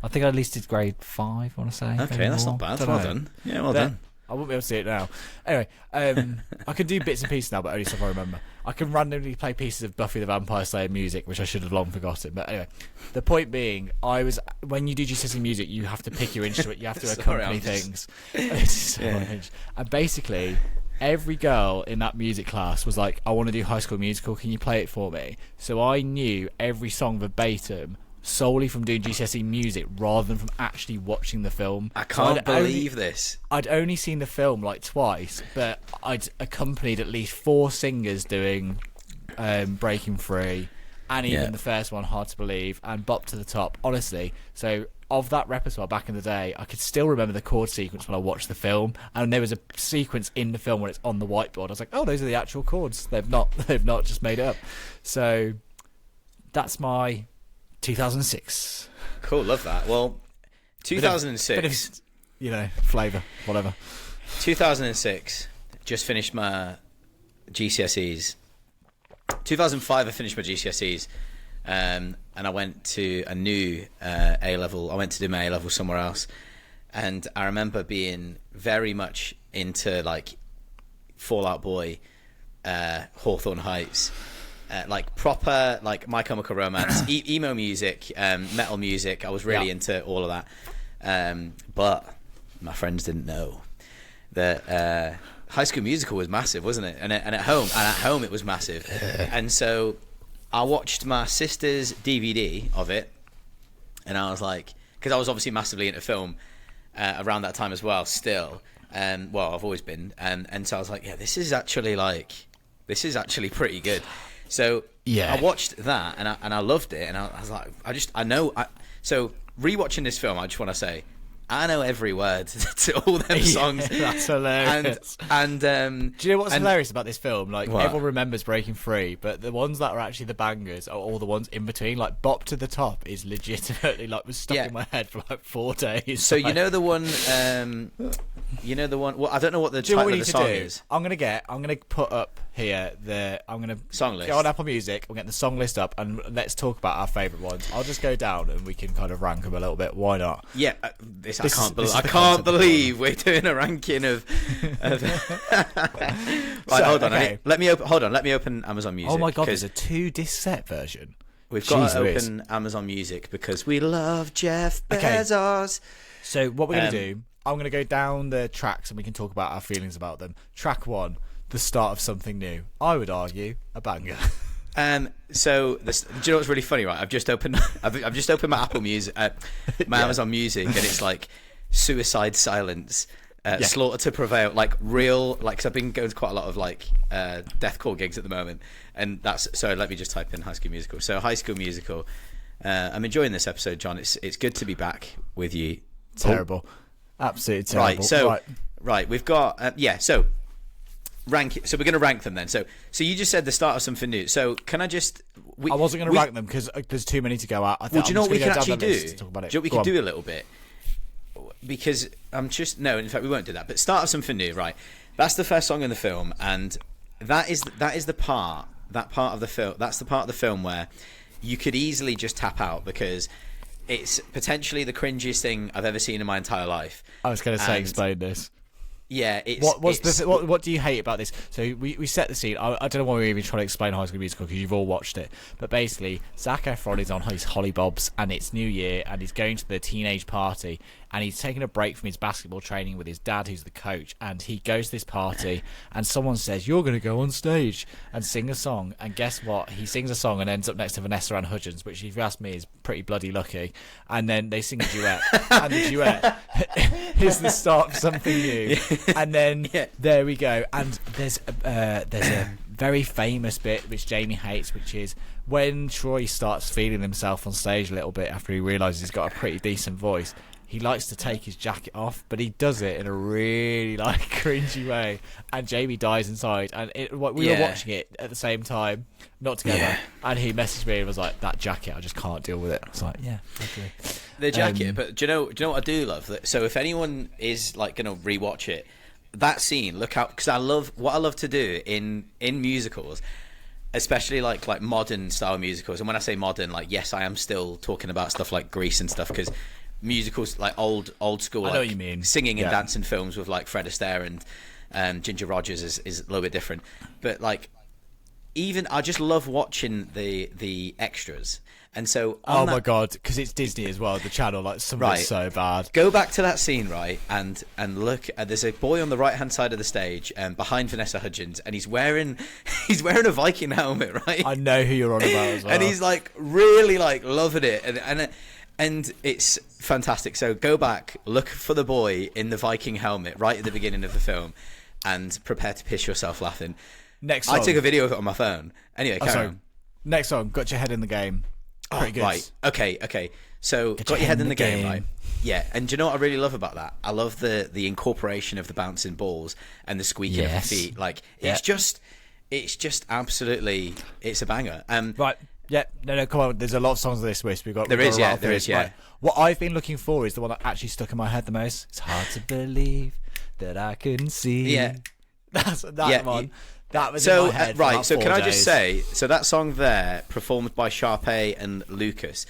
I think I at least did grade 5, I want to say. Okay, maybe that's more. not bad. Don't Well know. done. Yeah, well But done. I won't be able to see it now. Anyway, I can do bits and pieces now, but only stuff I remember. I can randomly play pieces of Buffy the Vampire Slayer music, which I should have long forgotten. But anyway, the point being, when you do GCSE music, you have to pick your instrument, you have to Sorry, accompany I'm just- things. It's so unhinged. And basically, every girl in that music class was like, "I want to do High School Musical. Can you play it for me?" So I knew every song verbatim solely from doing GCSE music rather than from actually watching the film. I So can't I'd only- believe this. I'd only seen the film like twice, but I'd accompanied at least 4 singers doing Breaking Free, and even Yeah. the first one, Hard to Believe, and Bop to the Top. Honestly, so of that repertoire back in the day, I could still remember the chord sequence when I watched the film, and there was a sequence in the film when it's on the whiteboard. I was like, oh, those are the actual chords. They've not just made it up. So that's my 2006. Cool, love that. Well, 2006. Bit of, flavour, whatever. 2006, just finished my GCSEs. 2005, I finished my GCSEs, and I went to a new A-level. I went to do my A-level somewhere else, and I remember being very much into like Fall Out Boy, Hawthorne Heights, like proper like My Chemical Romance, emo music, metal music. I was really into all of that, but my friends didn't know that High School Musical was massive, wasn't it? And at home it was massive. And so I watched my sister's DVD of it, and I was like, because I was obviously massively into film around that time as well. Still, well, I've always been, and so I was like, yeah, this is actually pretty good. So I watched that, and I loved it, and I was like, so rewatching this film, I just want to say, I know every word to all them songs. That's hilarious. And do you know what's hilarious about this film? Like, what? everyone remembers Breaking Free, but the ones that are actually the bangers are all the ones in between. Like, Bop to the Top is legitimately was stuck in my head for like 4 days. So you know the one. Well, I don't know what the title of the song is. I'm gonna put up here song list. Go on Apple Music. We'll get the song list up, and let's talk about our favourite ones. I'll just go down and we can kind of rank them a little bit. Why not? Yeah, I can't believe we're doing a ranking of right, hold on. Okay. Let me open Amazon Music. Oh my god, there's a 2-disc set version. We've got to open Amazon Music because we love Jeff Bezos. So what we're going to do, I'm going to go down the tracks and we can talk about our feelings about them. Track 1, the start of something new. I would argue a banger. So do you know what's really funny, right? I've just opened my Apple Music, my Amazon Music, and it's like Suicide Silence, Slaughter to Prevail, like real, like, cause I've been going to quite a lot of like deathcore gigs at the moment, and that's, so let me just type in High School Musical. So High School Musical, I'm enjoying this episode, John. It's good to be back with you. Terrible. Absolutely terrible. Right, we've got so rank. So we're going to rank them then. So you just said the start of something new. So can I just? I wasn't going to rank them because there's too many to go out. Well, do you know what we can actually do? Do you know what we can do a little bit? Because in fact we won't do that. But start of something new, right? That's the first song in the film, and that is the part of the film. That's the part of the film where you could easily just tap out because it's potentially the cringiest thing I've ever seen in my entire life. I was going to say, explain this. Yeah, what do you hate about this? So we set the scene. I don't know why we're even trying to explain High School Musical because you've all watched it. But basically, Zac Efron is on his hollybobs and it's New Year and he's going to the teenage party and he's taking a break from his basketball training with his dad, who's the coach. And he goes to this party and someone says, "You're going to go on stage and sing a song." And guess what? He sings a song and ends up next to Vanessa Ann Hudgens, which, if you ask me, is pretty bloody lucky. And then they sing a duet, and the duet is the start of something new. And then there we go. And there's a very famous bit which Jamie hates, which is when Troy starts feeling himself on stage a little bit after he realises he's got a pretty decent voice. He likes to take his jacket off, but he does it in a really cringy way, and Jamie dies inside. And we were watching it at the same time, not together. And he messaged me and was like, "That jacket, I just can't deal with it." I was like, "Yeah, okay." The jacket, but do you know what I do love? So if anyone is like going to rewatch it, that scene, look out, because I love to do in musicals, especially like modern style musicals. And when I say modern, like, yes, I am still talking about stuff like Grease and stuff, because musicals like old school, I know what you mean, singing and dancing films with like Fred Astaire and Ginger Rogers is a little bit different. But like, even I just love watching the extras. And so my god, because it's Disney as well, the channel, like, something's so bad. Go back to that scene, right, and look. There's a boy on the right hand side of the stage, behind Vanessa Hudgens, and he's wearing a Viking helmet, right? I know who you're on about as well. And he's like really like loving it, and it's fantastic. So go back, look for the boy in the Viking helmet right at the beginning of the film, and prepare to piss yourself laughing. Next song. I took a video of it on my phone. Anyway, carry on. Next song, Got Your Head in the Game. Pretty good. Right. Okay. So got your head in the game, right? Yeah. And do you know what I really love about that? I love the incorporation of the bouncing balls and the squeaking of the feet. Like, it's just absolutely, it's a banger. Right. Yeah, no, come on. There's a lot of songs on this list. We've got There we've is, got to yeah, rattle there through is, it. yeah. Right. What I've been looking for is the one that actually stuck in my head the most. It's hard to believe that I couldn't see. Yeah. That's Yeah, one. That was So in my head for right, about so 4 can I just days. say, so that song there, performed by Sharpay and Lucas.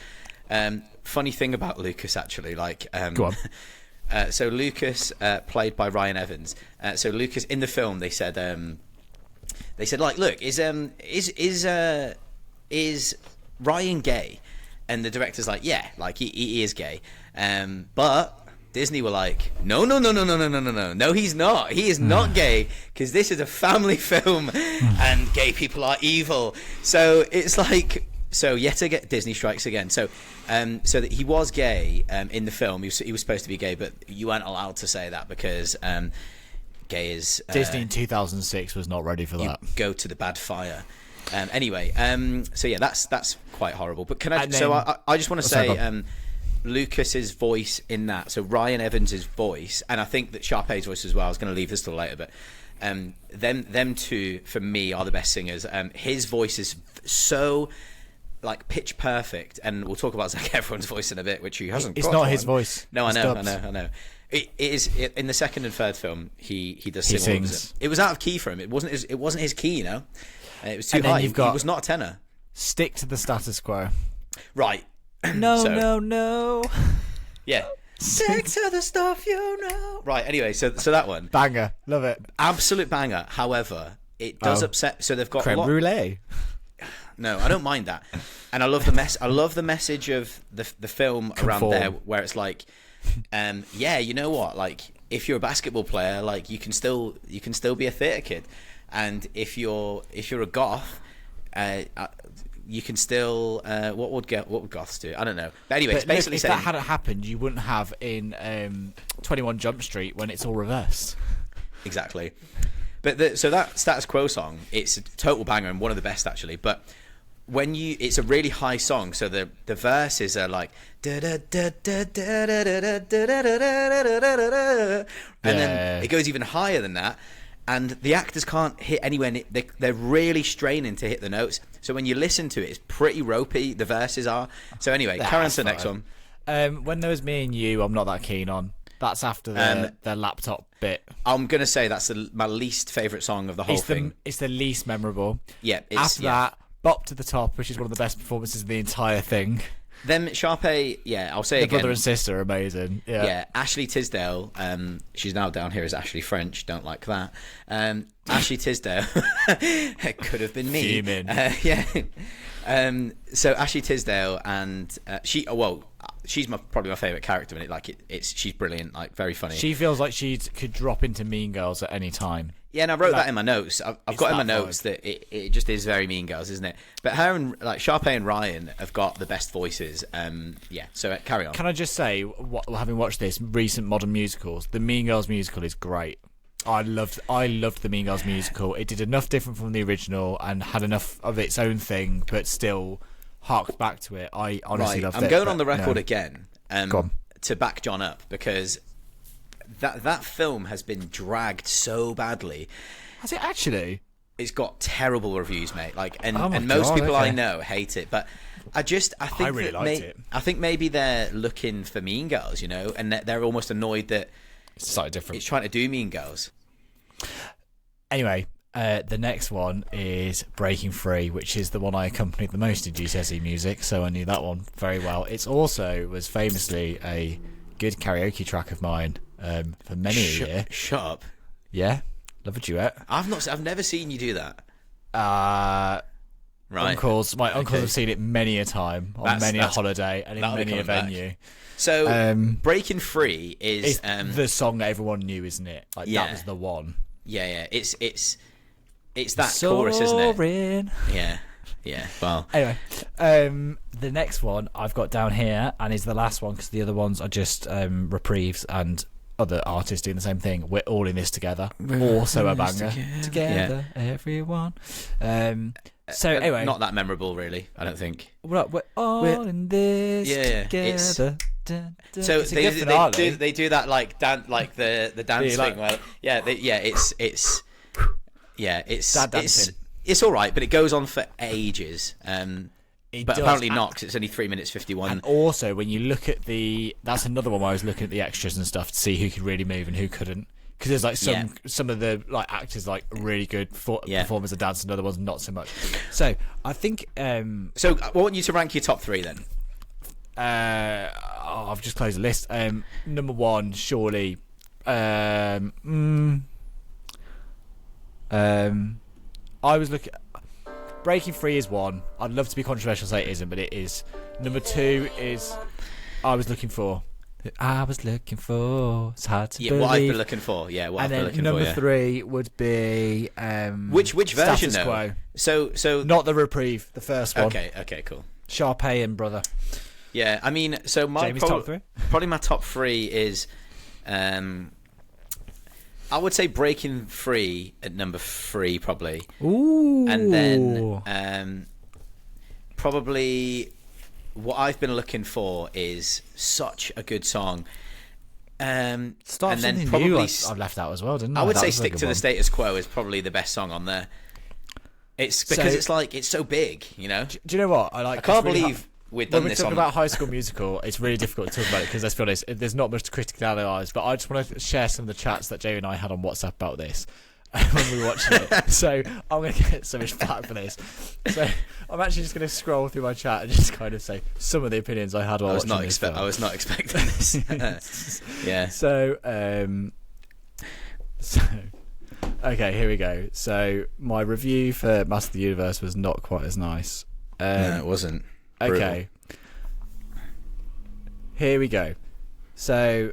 Funny thing about Lucas, actually, like, Go on. so Lucas, played by Ryan Evans. So Lucas in the film, they said, like, look, is Ryan gay? And the director's like, yeah, like he is gay, but. Disney were like, no, he's not. He is not gay because this is a family film and gay people are evil. So it's like, so yet again, Disney strikes again. So that he was gay in the film. He was supposed to be gay, but you weren't allowed to say that because gay is... Disney in 2006 was not ready for you that. go to the bad fire. Anyway, so yeah, that's quite horrible. But can I... And So then- I just want to sorry, say... go on. Lucas's voice in that, so Ryan Evans's voice, and I think that Sharpay's voice as well. I was going to leave this till later, but them two for me are the best singers. His voice is so like pitch perfect, and we'll talk about Zac Efron's voice in a bit, which he hasn't. It's got not one. his voice. No, I It's know. dubs. It is in the second and third film. He does He sing all of sings. it. It was out of key for him. It wasn't his key, you know. It was too And then high. you've He got- was not a tenor. Stick to the status quo. Right. No, So- no. Yeah. Stick to the stuff you know. Right. Anyway, so that one, Banger. Love it. absolute banger. However, it does Oh. upset. So they've got Creme a lot. brulee. No, I don't mind that, and I love the I love the message of the film around Conform. there, where it's like, yeah, you know what? Like, if you're a basketball player, like you can still be a theatre kid, and if you're a goth, you can still. What would goths do? I don't know. But anyway, it's But look, basically if saying that hadn't happened, you wouldn't have in 21 Jump Street when it's all reversed. exactly. But so that Status Quo song, it's a total banger and one of the best actually. But it's a really high song, so the verses are like and then it goes even higher than that, and the actors can't hit anywhere. They're really straining to hit the notes. So when you listen to it, it's pretty ropey. The verses are. So anyway, carry on to the next one. When there was Me and You, I'm not that keen on. That's after the laptop bit. I'm gonna say that's my least favorite song of the whole thing. It's the least memorable. Yeah. After that, Bop to the Top, which is one of the best performances of the entire thing. Them Sharpay, yeah, I'll say The again. brother and sister are amazing. Yeah, Ashley Tisdale. She's now down here as Ashley French. Don't like that. Ashley Tisdale it could have been me. Fuming. Yeah. So Ashley Tisdale and she's probably my favorite character in it. Like she's brilliant. Like very funny. She feels like she could drop into Mean Girls at any time. Yeah, and I wrote that in my notes. I've got in my that notes that it just is very Mean Girls, isn't it? But her and like Sharpay and Ryan have got the best voices. Yeah, so carry on. Can I just say, having watched this recent modern musicals, the Mean Girls musical is great. I loved the Mean Girls musical. It did enough different from the original and had enough of its own thing, but still harked back to it. I honestly loved it. I'm going but on the record no. again Go on. to back John up because that film has been dragged so badly. Has it actually? It's got terrible reviews, mate. Like, and Oh my most God, people I okay. know hate it. But I think really that liked it. I think maybe they're looking for Mean Girls, you know, and they're almost annoyed that It's slightly different. it's trying to do Mean Girls. Anyway, the next one is Breaking Free, which is the one I accompanied the most in GCSE music, so I knew that one very well. It's also was famously a good karaoke track of mine for many a year. Shut up! Yeah, love a duet. I've never seen you do that. Right. Uncles, my uncles Okay. have seen it many a time on many a holiday and in that'll be many a coming back. venue. So Breaking Free is It's the song that everyone knew, isn't it? Like Yeah. that was the one. yeah. It's that chorus, isn't it? Soaring. Yeah. Well, Anyway, the next one I've got down here, and is the last one because the other ones are just reprieves and other artists doing the same thing. We're all in this together. Also a banger. Together, everyone. So anyway, not that memorable, really. I don't think. we're all in this Yeah, it's- together. Dun, dun. So It's a good finale. they do that like the dance like- thing where it's Dad dancing. it's all right, but it goes on for ages. But does apparently not, because it's only 3 minutes 51. And also, when you look at that's another one where I was looking at the extras and stuff to see who could really move and who couldn't. Because there's like some of the like actors like really good performers and dance, and other ones not so much. So I think. So I want you to rank your top 3 then. I've just closed the list. Number 1, surely. I was looking. Breaking Free is 1. I'd love to be controversial and say it isn't, but it is. Number 2 is I was looking for. It's hard to believe. What I've been looking for. Yeah, what I've been looking for. And then number 3 would be which version Status though? Quo. So not the Reprieve, the first one. Okay, cool. Sharpay and Brother. Yeah, I mean, so my Jamie's top 3. Probably my top 3 is, I would say Breaking Free at number 3 probably. Ooh. And then probably what I've been looking for is Such a Good Song. Start and then something probably new I've left out as well, didn't I? I would That say was a Stick good to the one. Status Quo is probably the best song on there. It's because it's so big, you know. Do you know what I can't believe we've done when this we're on talking about High School Musical, it's really difficult to talk about it because let's be honest, there's not much to critically analyse. But I just want to share some of the chats that Jamie and I had on WhatsApp about this when we were watching it. So I'm going to get so much flack for this. So I'm actually just going to scroll through my chat and just kind of say some of the opinions I had while watching this film. I was not expecting this. Yeah. So okay, here we go. So my review for Master of the Universe was not quite as nice. No, it wasn't. Okay. Here we go. So,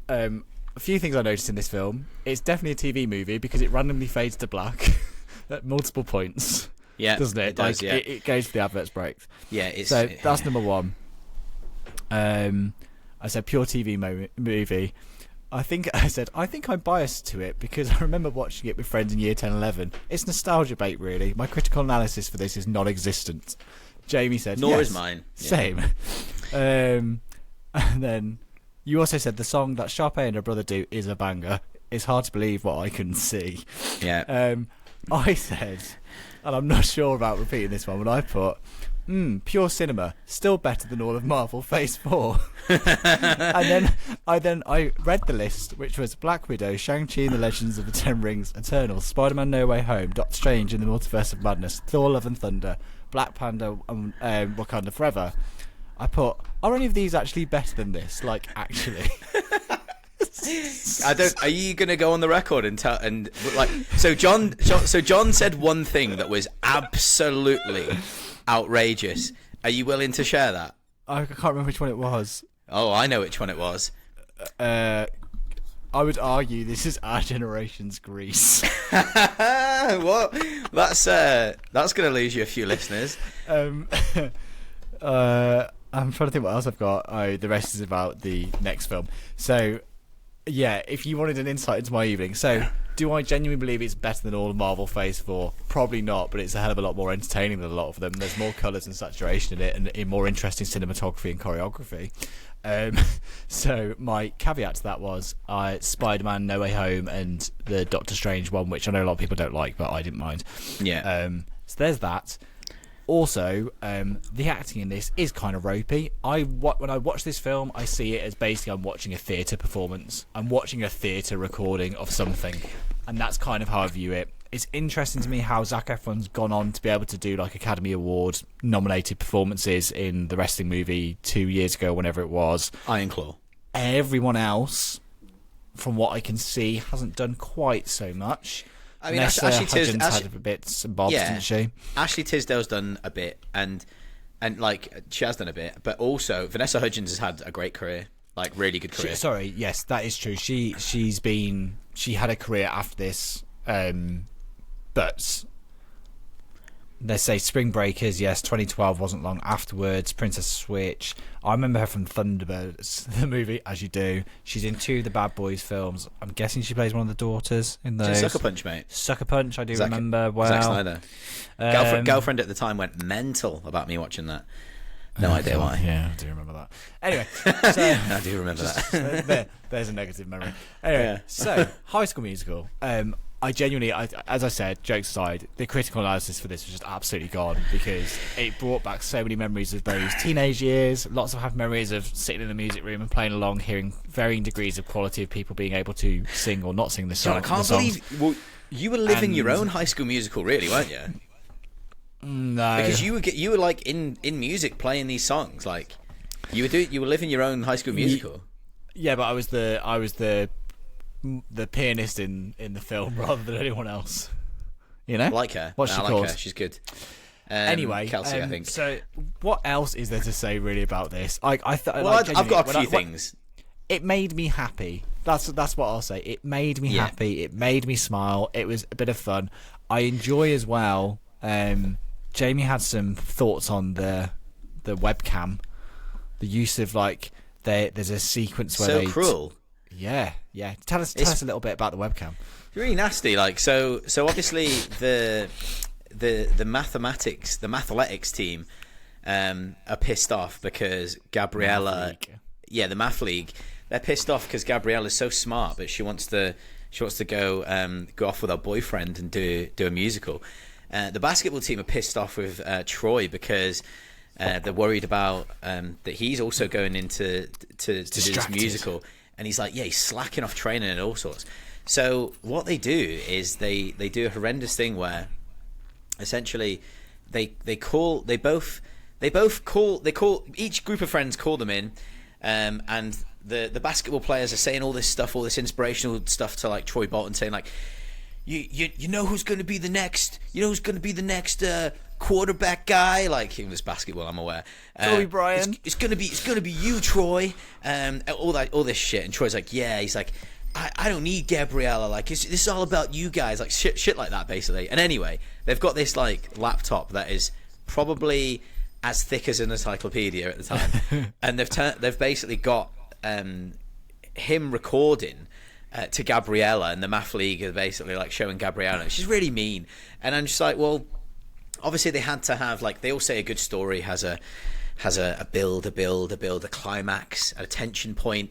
a few things I noticed in this film. It's definitely a TV movie because it randomly fades to black at multiple points. Yeah, doesn't it? It does, yeah. It goes for the adverts breaks. Yeah, that's number 1. I said pure TV movie. I think I'm biased to it because I remember watching it with friends in year 10, 11. It's nostalgia bait, really. My critical analysis for this is non-existent. Jamie said, nor yes, is mine. Yeah. Same. And then you also said the song that Sharpay and her brother do is a banger. It's hard to believe what I can see. Yeah. I said, and I'm not sure about repeating this one, but I put, pure cinema, still better than all of Marvel Phase 4. And then I read the list, which was Black Widow, Shang-Chi and the Legends of the Ten Rings, Eternals, Spider-Man No Way Home, Doctor Strange in the Multiverse of Madness, Thor Love and Thunder, Black Panther and Wakanda Forever. I put, are any of these actually better than this? Like, actually. Are you going to go on the record and tell so John said one thing that was absolutely outrageous. Are you willing to share that? I can't remember which one it was. Oh, I know which one it was. I would argue this is our generation's Grease. What? That's going to lose you a few listeners. I'm trying to think what else I've got. The rest is about the next film. So, yeah, if you wanted an insight into my evening. So, do I genuinely believe it's better than all of Marvel Phase 4? Probably not, but it's a hell of a lot more entertaining than a lot of them. There's more colours and saturation in it, and in more interesting cinematography and choreography. So my caveat to that was Spider-Man No Way Home and the Doctor Strange one, which I know a lot of people don't like, but I didn't mind. Yeah. So there's that. Also, the acting in this is kind of ropey. When I watch this film, I see it as basically I'm watching a theatre performance. I'm watching a theatre recording of something, and that's kind of how I view it. It's interesting to me how Zac Efron's gone on to be able to do like Academy Award nominated performances in the wrestling movie 2 years ago, whenever it was. Iron Claw. Everyone else, from what I can see, hasn't done quite so much. I mean, Vanessa Ashley Hudgens had bits and bobs, didn't she? Ashley Tisdale's done a bit, and like she has done a bit, but also Vanessa Hudgens has had a great career, like really good career. Yes, that is true. She had a career after this, but let's say Spring Breakers, yes, 2012 wasn't long afterwards. Princess Switch, I remember her from Thunderbirds, the movie, as you do. She's in 2 of the Bad Boys films. I'm guessing she plays one of the daughters in those. Sucker Punch, mate. Sucker Punch, I do remember well. Zack Snyder. Girlfriend at the time went mental about me watching that. No idea why. Yeah, I do remember that. Anyway, so, I do remember that. there's a negative memory. Anyway, so High School Musical. I genuinely, as I said, jokes aside, the critical analysis for this was just absolutely gone because it brought back so many memories of those teenage years. Lots of happy memories of sitting in the music room and playing along, hearing varying degrees of quality of people being able to sing or not sing the song. I can't believe you were living your own High School Musical, really, weren't you? No, Because you were like in music playing these songs, like you were living your own High School Musical. Yeah, but I was the pianist in the film rather than anyone else. You know, I like her. What's she I called? like her. She's good. Anyway, Kelsey, I think. So, what else is there to say really about this? Well, I've got a few things. It made me happy. That's what I'll say. It made me happy. It made me smile. It was a bit of fun. I enjoy as well. Jamie had some thoughts on the webcam, the use of like there's a sequence where they cruel. Yeah. Tell us a little bit about the webcam. It's really nasty. Like so obviously the mathletics team are pissed off because Gabriella. The Math League. They're pissed off because Gabriella's so smart, but she wants to go off with her boyfriend and do a musical. The basketball team are pissed off with Troy because they're worried about that he's also going into to do this musical, and he's like, he's slacking off training and all sorts. So what they do is they do a horrendous thing where essentially they call each group of friends call them in, and the basketball players are saying all this stuff, all this inspirational stuff to like Troy Bolton, saying like, you know who's going to be the next, quarterback guy, like in this basketball, I'm aware. Kobe Bryant. It's gonna be you, Troy. All this shit, and Troy's like, he's like, I don't need Gabriella. Like, this is all about you guys. Like shit like that, basically. And anyway, they've got this like laptop that is probably as thick as an encyclopedia at the time, and they've basically got him recording to Gabriella, and the Math League are basically like showing Gabriella. She's really mean, and I'm just like, well, obviously they had to have, like, they all say a good story has a build, a climax, a tension point,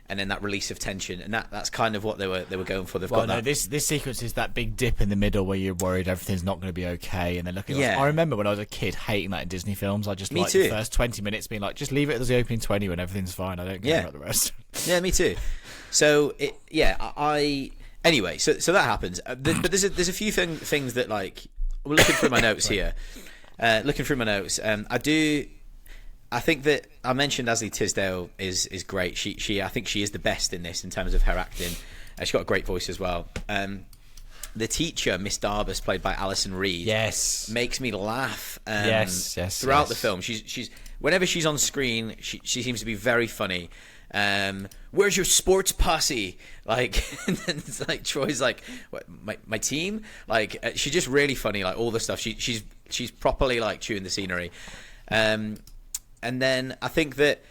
and then that release of tension, and that's kind of what they were going for. This sequence is that big dip in the middle where you're worried everything's not going to be okay, and then looking. Yeah. I remember when I was a kid hating that in Disney films. I just liked the first 20 minutes being like, just leave it as the opening 20 when everything's fine. I don't care about the rest. Yeah, me too. So anyway, so that happens. But there's a few things that, like, we're looking through my notes here. I think that I mentioned Ashley Tisdale is great. I think she is the best in this in terms of her acting. She's got a great voice as well. The teacher, Miss Darbus, played by Alison Reed, makes me laugh. Throughout the film, she's whenever she's on screen, she seems to be very funny. Where's your sports posse? Like, and then it's like Troy's like, what, my team? Like, she's just really funny. Like all the stuff she's properly like chewing the scenery. And then I think that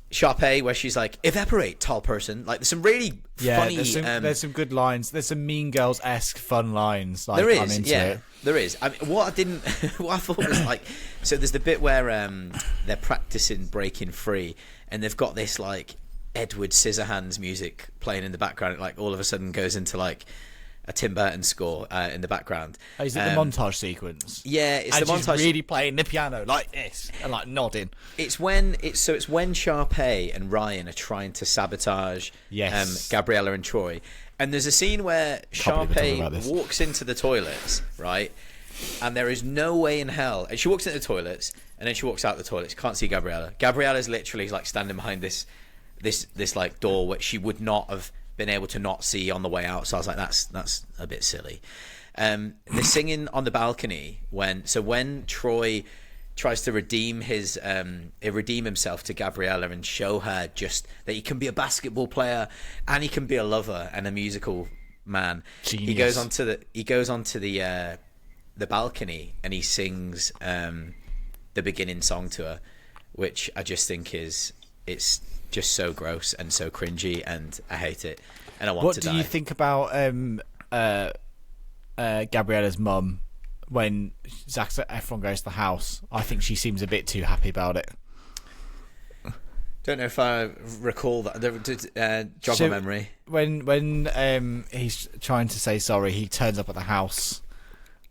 Sharpay, where she's like, evaporate, tall person. Like, there's some really funny. There's some good lines. There's some Mean Girls-esque fun lines. Like, there is, I'm into it. There is. I mean, what I thought was like, so there's the bit where they're practicing breaking free, and they've got this like Edward Scissorhands music playing in the background. It like all of a sudden goes into like a Tim Burton score in the background. Oh, is it the montage sequence? Yeah, it's and the montage. She's really playing the piano like this and like nodding. It's when Sharpay and Ryan are trying to sabotage Gabriella and Troy, and there's a scene where Sharpay walks into the toilets, right? And there is no way in hell. And she walks into the toilets, and then she walks out the toilets. Can't see Gabriella. Gabriella's literally like standing behind this like door, which she would not have been able to not see on the way out. So I was like, that's a bit silly. The singing on the balcony when Troy tries to redeem himself to Gabriella and show her just that he can be a basketball player and he can be a lover and a musical man. Genius. He goes onto the balcony and he sings the beginning song to her, which I just think it's just so gross and so cringy, and I hate it, and I want to die. What do you think about Gabriella's mum when Zac Efron goes to the house? I think she seems a bit too happy about it. Don't know if I recall that. Jog my memory. When he's trying to say sorry, he turns up at the house.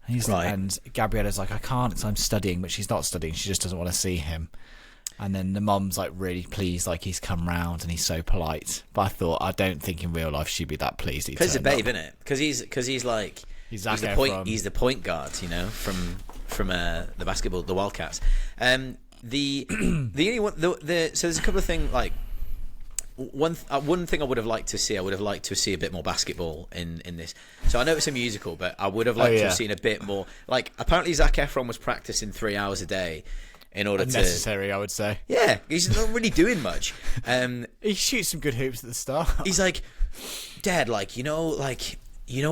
And Gabriella's like, I can't, because I'm studying, but she's not studying. She just doesn't want to see him. And then the mum's like really pleased, like he's come round and he's so polite. But I don't think in real life she'd be that pleased. Because he's a babe, isn't it? Because he's like he's the point guard, you know, from the basketball, the Wildcats. The only one, so there's a couple of things like. One thing I would have liked to see, a bit more basketball in this. So I know it's a musical, but I would have liked to have seen a bit more. Like, apparently Zac Efron was practicing 3 hours a day in order unnecessary, I would say. Yeah, he's not really doing much. He shoots some good hoops at the start. He's like, Dad, like, you know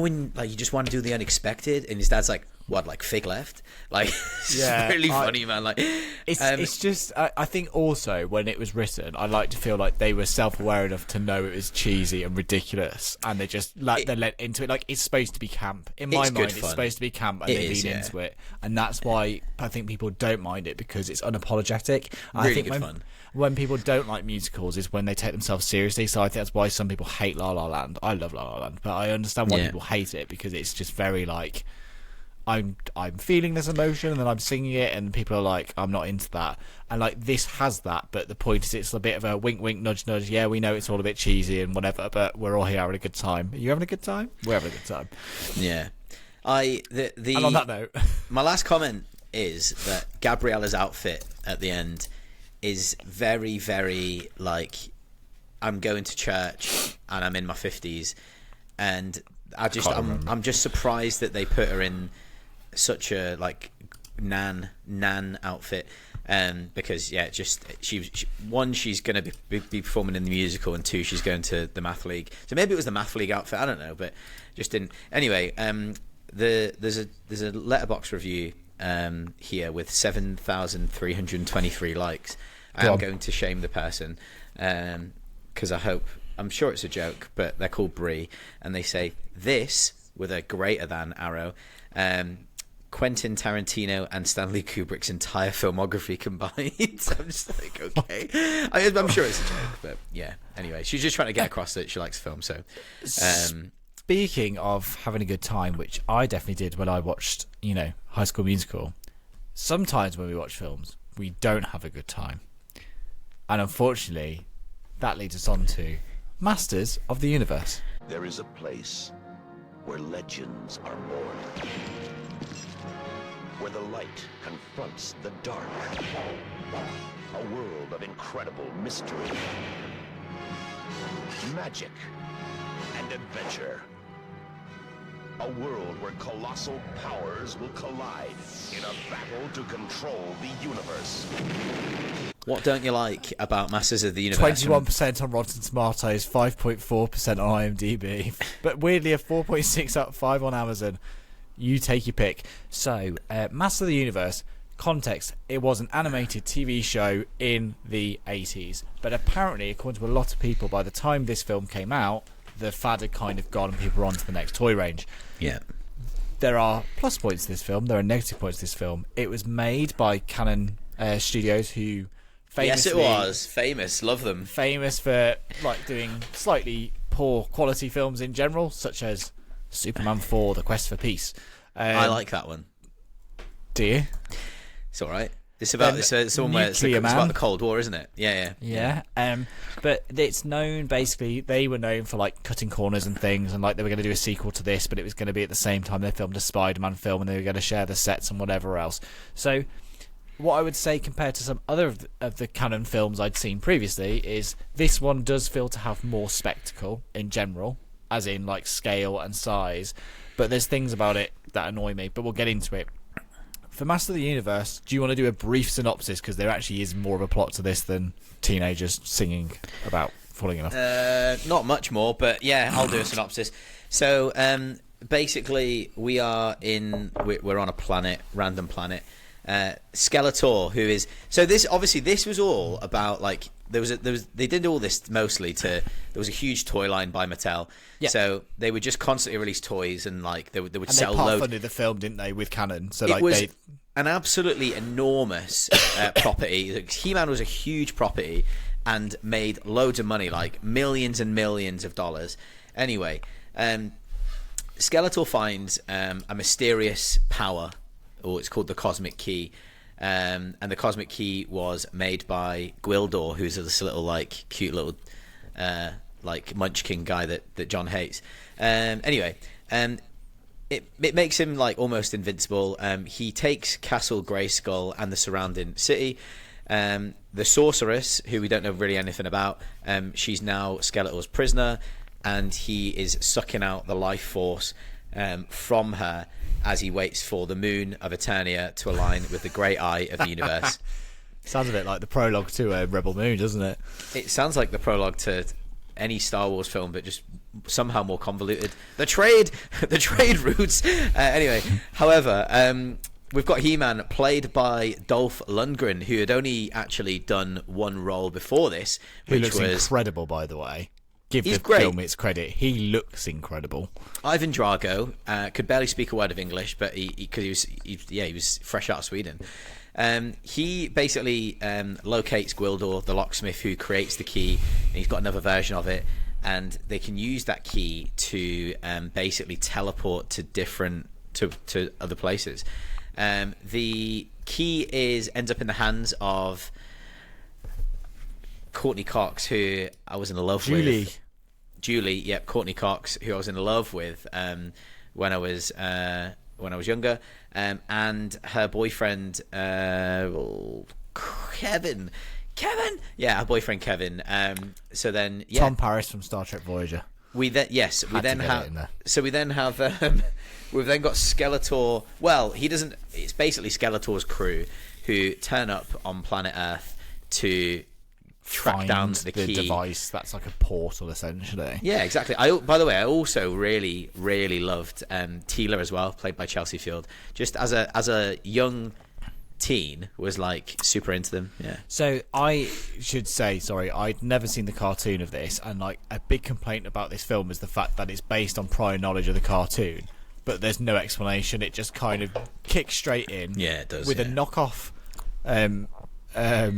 when like you just want to do the unexpected, and his dad's like, what, like fake left? Like, it's really funny, man. Like, it's just I think also when it was written, I like to feel like they were self-aware enough to know it was cheesy and ridiculous, and they just they let into it. Like, it's supposed to be camp. In my mind, it's supposed to be camp, and they lean into it, and that's why I think people don't mind it, because it's unapologetic. Really I think good fun. When people don't like musicals is when they take themselves seriously. So I think that's why some people hate La La Land. I love La La Land, but I understand why people hate it, because it's just very like, I'm feeling this emotion and then I'm singing it, and people are like, I'm not into that. And like, this has that, but the point is it's a bit of a wink wink nudge nudge. Yeah, we know it's all a bit cheesy and whatever, but we're all here having a good time. Are you having a good time? We're having a good time. Yeah. And on that note, my last comment is that Gabriella's outfit at the end is very, very like, I'm going to church and I'm in my 50s, and I'm just surprised that they put her in such a like nan outfit, because she's going to be performing in the musical, and two, she's going to the math league, so maybe it was the math league outfit, I don't know, but just didn't. Anyway, there's a letterbox review here with 7,323 likes. I'm going to shame the person, because I'm sure it's a joke, but they're called Brie, and they say this with a greater than arrow, Quentin Tarantino and Stanley Kubrick's entire filmography combined. So I'm just like, okay, I'm sure it's a joke, but yeah. Anyway, she's just trying to get across that she likes film. So, speaking of having a good time, which I definitely did when I watched, High School Musical. Sometimes when we watch films, we don't have a good time, and unfortunately, that leads us on to Masters of the Universe. There is a place where legends are born, where the light confronts the dark. A world of incredible mystery, magic, and adventure. A world where colossal powers will collide in a battle to control the universe. What don't you like about Masters of the Universe? 21% on Rotten Tomatoes, 5.4% on IMDb, but weirdly a 4.6 out of 5 on Amazon. You take your pick. So, Masters of the Universe, context, it was an animated TV show in the 80s, but apparently, according to a lot of people, by the time this film came out, the fad had kind of gone and people were on to the next toy range. Yeah. There are plus points to this film, there are negative points to this film. It was made by Canon Studios, who famously... Yes, it was. Famous. Love them. Famous for like doing slightly poor quality films in general, such as Superman 4, The Quest for Peace. I like that one. Do you? It's all right. It's about it's about the Cold War, isn't it? Yeah. But it's known, basically, they were known for like cutting corners and things, and like they were going to do a sequel to this, but it was going to be at the same time they filmed a Spider-Man film, and they were going to share the sets and whatever else. So what I would say compared to some other of the canon films I'd seen previously is this one does feel to have more spectacle in general, as in like scale and size, but there's things about it that annoy me, but we'll get into it. For Master of the Universe, do you want to do a brief synopsis, because there actually is more of a plot to this than teenagers singing about falling in love? Not much more, but yeah, I'll do a synopsis. So basically we're on a planet, random planet, Skeletor, who is, so this was all about like they did all this mostly there was a huge toy line by Mattel, so they would just constantly release toys, and like they would sell loads. They funded the film, didn't they, with Canon? So it was an absolutely enormous property. He-Man was a huge property, and made loads of money, like millions and millions of dollars. Anyway, Skeletor finds a mysterious power, or it's called the Cosmic Key. And the Cosmic Key was made by Gwildor, who's this little, like, cute little, like, munchkin guy that John hates. Anyway, it makes him, like, almost invincible. He takes Castle Grayskull and the surrounding city. The sorceress, who we don't know really anything about, she's now Skeletor's prisoner, and he is sucking out the life force from her as he waits for the moon of Eternia to align with the great eye of the universe. Sounds a bit like the prologue to Rebel Moon, doesn't it? It sounds like the prologue to any Star Wars film, but just somehow more convoluted. The trade routes. Anyway, however, we've got He-Man, played by Dolph Lundgren, who had only actually done one role before this, Who which looks was incredible, by the way. Give He's the great. film its credit. He looks incredible. Ivan Drago. Could barely speak a word of English, but he was fresh out of Sweden. He basically locates Gwildor, the locksmith, who creates the key, and he's got another version of it, and they can use that key to basically teleport to other places. The key ends up in the hands of Courtney Cox, who I was in love with. Julie, yep, Courtney Cox, who I was in love with when I was younger, and her boyfriend Kevin, yeah, her boyfriend Kevin. So then, yeah, Tom Paris from Star Trek Voyager. We've then got Skeletor. Well, he doesn't. It's basically Skeletor's crew who turn up on planet Earth to track down the key device. That's like a portal, essentially. Yeah, exactly. By the way, I also really, really loved Teela as well, played by Chelsea Field. Just as a young teen, was like super into them. Yeah. So I should say, sorry, I'd never seen the cartoon of this, and like a big complaint about this film is the fact that it's based on prior knowledge of the cartoon, but there's no explanation. It just kind of kicks straight in. Yeah, it does. With a knockoff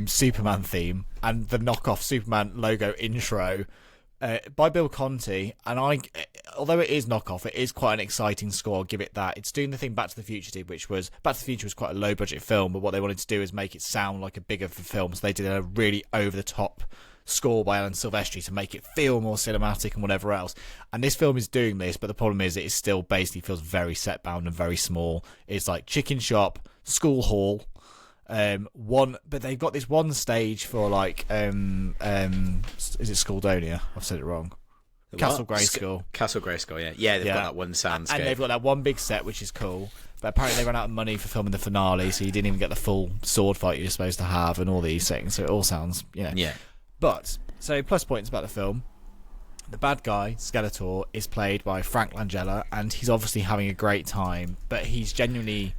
Superman theme and the knockoff Superman logo intro by Bill Conti, and although it is knockoff, it is quite an exciting score. I'll give it that. It's doing the thing Back to the Future did, which was Back to the Future was quite a low budget film, but what they wanted to do is make it sound like a bigger film, so they did a really over the top score by Alan Silvestri to make it feel more cinematic and whatever else. And this film is doing this, but the problem is it still basically feels very set bound and very small. It's like chicken shop, school hall, but they've got this one stage for like is it Skuldonia? I've said it wrong. Castle Grayskull. Castle Grayskull, yeah. They've got that one soundscape. And they've got that one big set, which is cool. But apparently they ran out of money for filming the finale, so you didn't even get the full sword fight you're supposed to have and all these things. So it all sounds, Yeah. But, so plus points about the film. The bad guy, Skeletor, is played by Frank Langella, and he's obviously having a great time, but he's genuinely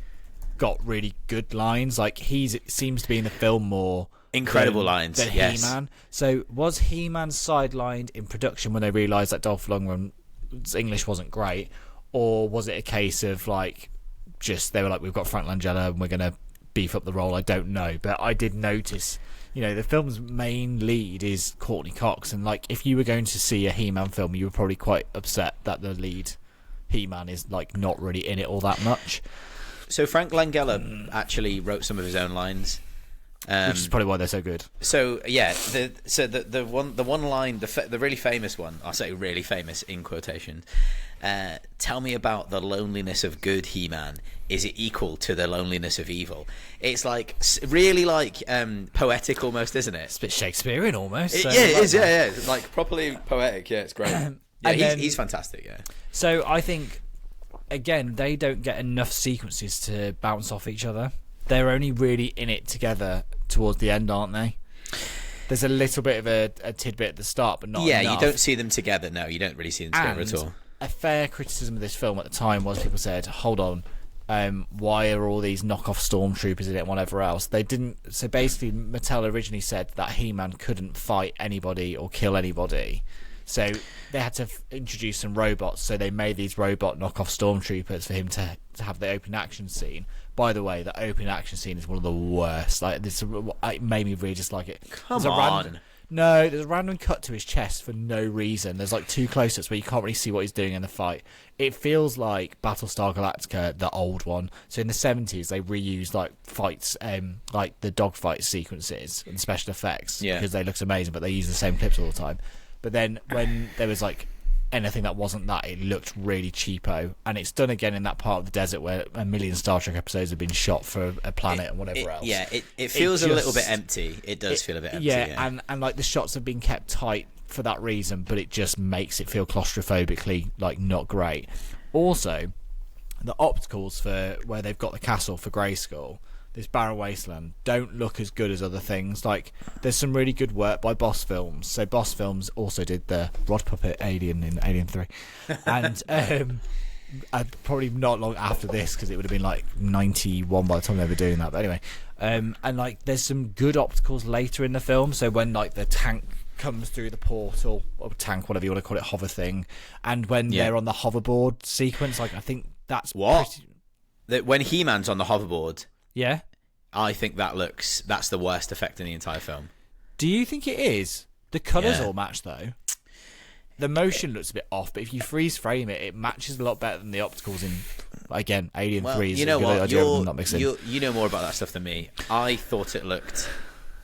got really good lines. Like, seems to be in the film more incredible lines than yes. He-Man. So was He-Man sidelined in production when they realised that Dolph Lundgren's English wasn't great, or was it a case of like just they were like, we've got Frank Langella and we're going to beef up the role? I don't know, but I did notice, the film's main lead is Courtney Cox, and like if you were going to see a He-Man film, you were probably quite upset that the lead He-Man is like not really in it all that much. So Frank Langella actually wrote some of his own lines, which is probably why they're so good. So yeah, the one line, the really famous one, I'll say really famous in quotation. Tell me about the loneliness of good, He-Man. Is it equal to the loneliness of evil? It's like really like poetic almost, isn't it? It's a bit Shakespearean almost. It is. Yeah. It's like properly poetic. Yeah, it's great. He's fantastic. Yeah. So I think, again, they don't get enough sequences to bounce off each other. They're only really in it together towards the end, aren't they? There's a little bit of a tidbit at the start, but not enough. You don't see them together. No, you don't really see them together at all. A fair criticism of this film at the time was people said, hold on, why are all these knockoff stormtroopers in it and whatever else? They didn't. So basically, Mattel originally said that He-Man couldn't fight anybody or kill anybody. So they had to introduce some robots, so they made these robot knockoff stormtroopers for him to have the open action scene. By the way, the open action scene is one of the worst. Like this, it made me really dislike it. Come on. No, there's a random cut to his chest for no reason. There's like 2 close-ups where you can't really see what he's doing in the fight. It feels like Battlestar Galactica, the old one. So in the 70s, they reused like fights, like the dogfight sequences and special effects because they looked amazing, but they use the same clips all the time. But then when there was like anything that wasn't that, it looked really cheapo, and it's done again in that part of the desert where a million Star Trek episodes have been shot for a planet and whatever else. Yeah, it feels a little bit empty. It does feel a bit empty. Yeah, and like the shots have been kept tight for that reason, but it just makes it feel claustrophobically like not great. Also, the opticals for where they've got the castle for Grayskull, this barren wasteland, don't look as good as other things. Like, there's some really good work by Boss Films. So Boss Films also did the Rod Puppet Alien in Alien 3. And probably not long after this, because it would have been like 91 by the time they were doing that. But anyway, and like there's some good opticals later in the film. So when like the tank comes through the portal, or tank, whatever you want to call it, hover thing, and when they're on the hoverboard sequence, like I think that's when He-Man's on the hoverboard. Yeah, I think that's the worst effect in the entire film. Do you think it is? The colours all match though. The motion looks a bit off, but if you freeze frame it, it matches a lot better than the opticals in, again, Alien 3. You know what? You you know more about that stuff than me. I thought it looked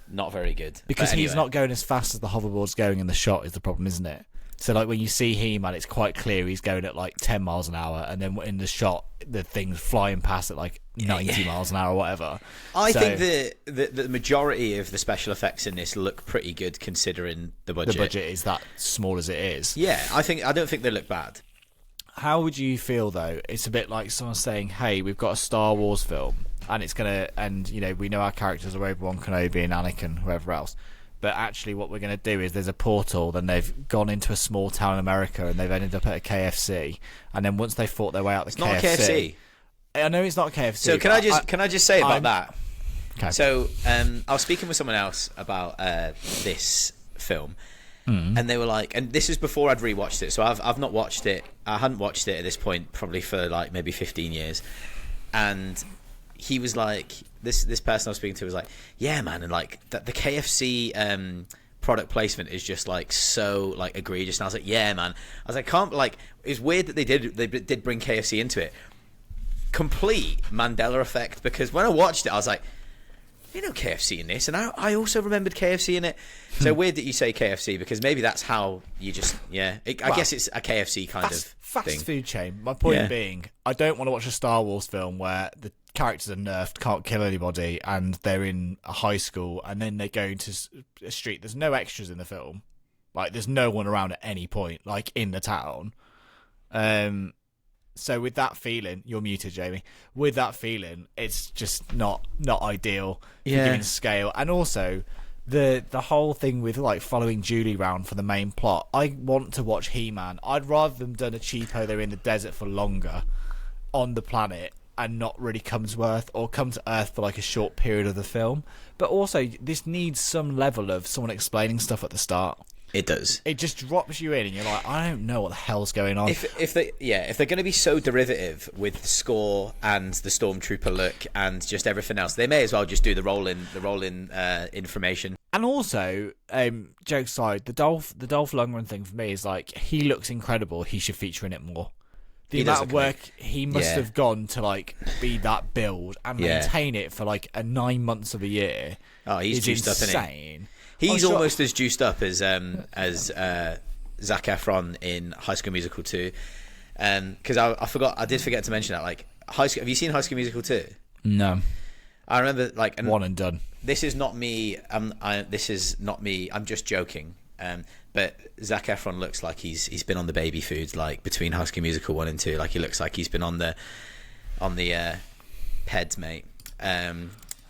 not very good. Because he's not going as fast as the hoverboard's going in the shot is the problem, isn't it? So like when you see He-Man, it's quite clear he's going at like 10 miles an hour, and then in the shot, the thing's flying past at like 90 miles an hour or whatever. I think the majority of the special effects in this look pretty good considering the budget. The budget is that small as it is. Yeah, I don't think they look bad. How would you feel though? It's a bit like someone saying, "Hey, we've got a Star Wars film, and it's gonna, and you know, we know our characters are Obi-Wan Kenobi and Anakin, whoever else." But actually what we're going to do is there's a portal, then they've gone into a small town in America and they've ended up at a KFC. And then once they fought their way out the KFC... Not a KFC. I know it's not a KFC. So can I just say about that? Okay. So I was speaking with someone else about this film. And they were like, and this is before I'd rewatched it. So I've not watched it. I hadn't watched it at this point probably for like maybe 15 years. And he was like... This person I was speaking to was like, yeah, man, and like the KFC product placement is just like so like egregious. And I was like, yeah, man. I was like, can't like it's weird that they did bring KFC into it. Complete Mandela effect, because when I watched it, I was like, you know, KFC in this, and I also remembered KFC in it. So weird that you say KFC, because maybe that's how you just I guess it's a KFC kind of fast thing. Food chain. My point being, I don't want to watch a Star Wars film where the characters are nerfed, can't kill anybody, and they're in a high school, and then they go into a street. There's no extras in the film. Like, there's no one around at any point, like, in the town. So with that feeling, you're muted, Jamie. With that feeling, it's just not ideal for giving scale. And also, the whole thing with like following Julie round for the main plot. I want to watch He-Man. I'd rather them done a cheapo. They're in the desert for longer on the planet and not really come to Earth, or come to Earth for like a short period of the film. But also, this needs some level of someone explaining stuff at the start. It does. It just drops you in, and you're like, I don't know what the hell's going on. If they're going to be so derivative with the score and the Stormtrooper look and just everything else, they may as well just do the roll in information. And also, jokes aside, the Dolph Lundgren thing for me is like, he looks incredible. He should feature in it more. The amount of work he must have gone to like be that build and maintain it for like 9 months of a year. Oh, he's juiced insane. up, isn't he? He's almost as juiced up as Zac Efron in High School Musical 2. Because I did forget to mention that. Like, have you seen High School Musical 2? No. I remember like one and done. This is not me. This is not me. I'm just joking. But Zac Efron looks like he's been on the baby foods, like between High School Musical 1 and 2. Like, he looks like he's been on the peds, mate.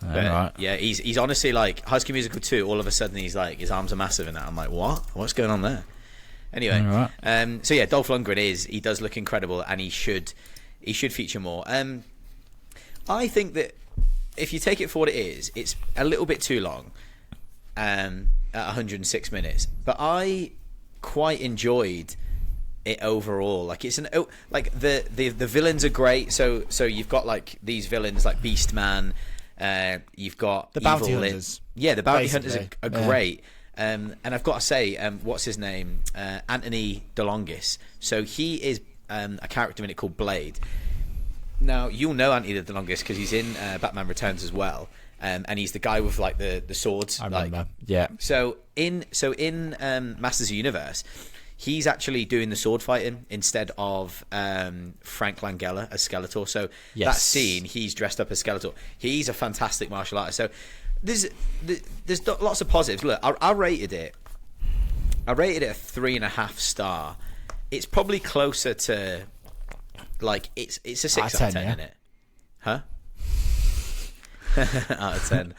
But right. yeah, he's honestly like High School Musical 2. All of a sudden, he's like, his arms are massive in that. I'm like, what's going on there? Anyway, right. So yeah, Dolph Lundgren he does look incredible, and he should feature more. I think that if you take it for what it is, it's a little bit too long. At 106 minutes, but I quite enjoyed it overall. Like, it's like the villains are great. So you've got like these villains like Beast Man. You've got the bounty hunters. The bounty hunters are great. And I've got to say, what's his name? Anthony DeLongis. So he is a character in it called Blade. Now, you'll know Anthony DeLongis because he's in Batman Returns as well. And he's the guy with like the swords. I remember. Like, yeah. So in Masters of the Universe, he's actually doing the sword fighting instead of Frank Langella as Skeletor. So that scene, he's dressed up as Skeletor. He's a fantastic martial artist. So there's lots of positives. Look, I rated it. I rated it a 3.5 star. It's probably closer to like it's a 6 out of 10, isn't it? Huh? Out of 10.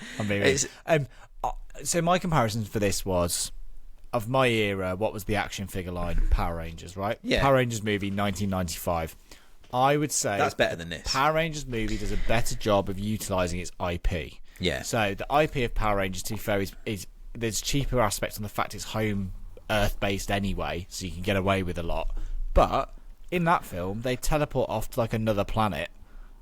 So my comparisons for this was, of my era, what was the action figure line? Power Rangers, right? Yeah. Power Rangers movie, 1995. I would say That's better than this. Power Rangers movie does a better job of utilising its IP. Yeah. So the IP of Power Rangers, to be fair, is there's cheaper aspects on the fact it's home Earth-based anyway, so you can get away with a lot. But in that film, they teleport off to like another planet,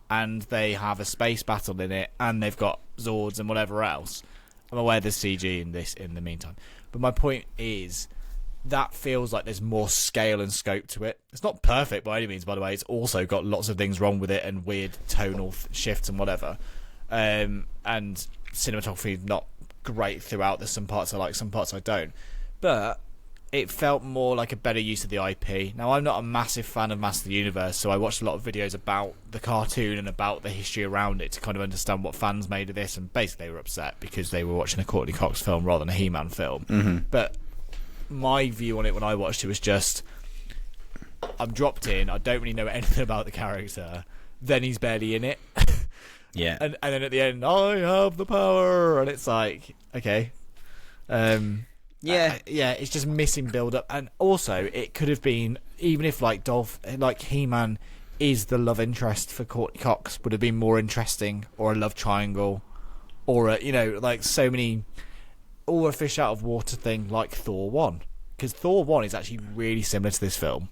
and they have a space battle in it, and they've got Zords and whatever else. I'm aware there's CG in this in the meantime. But my point is, that feels like there's more scale and scope to it. It's not perfect by any means, by the way. It's also got lots of things wrong with it and weird tonal shifts and whatever. And cinematography not great throughout. There's some parts I like, some parts I don't. But it felt more like a better use of the IP. Now, I'm not a massive fan of Master of the Universe, so I watched a lot of videos about the cartoon and about the history around it to kind of understand what fans made of this, and basically they were upset because they were watching a Courtney Cox film rather than a He-Man film. Mm-hmm. But my view on it when I watched it was just, I'm dropped in, I don't really know anything about the character, then he's barely in it. Yeah. And then at the end, I have the power, and it's like, okay. Yeah, it's just missing build-up, and also it could have been, even if like He-Man is the love interest for Courtney Cox, would have been more interesting, or a love triangle, or like so many, or a fish out of water thing like Thor 1, because Thor 1 is actually really similar to this film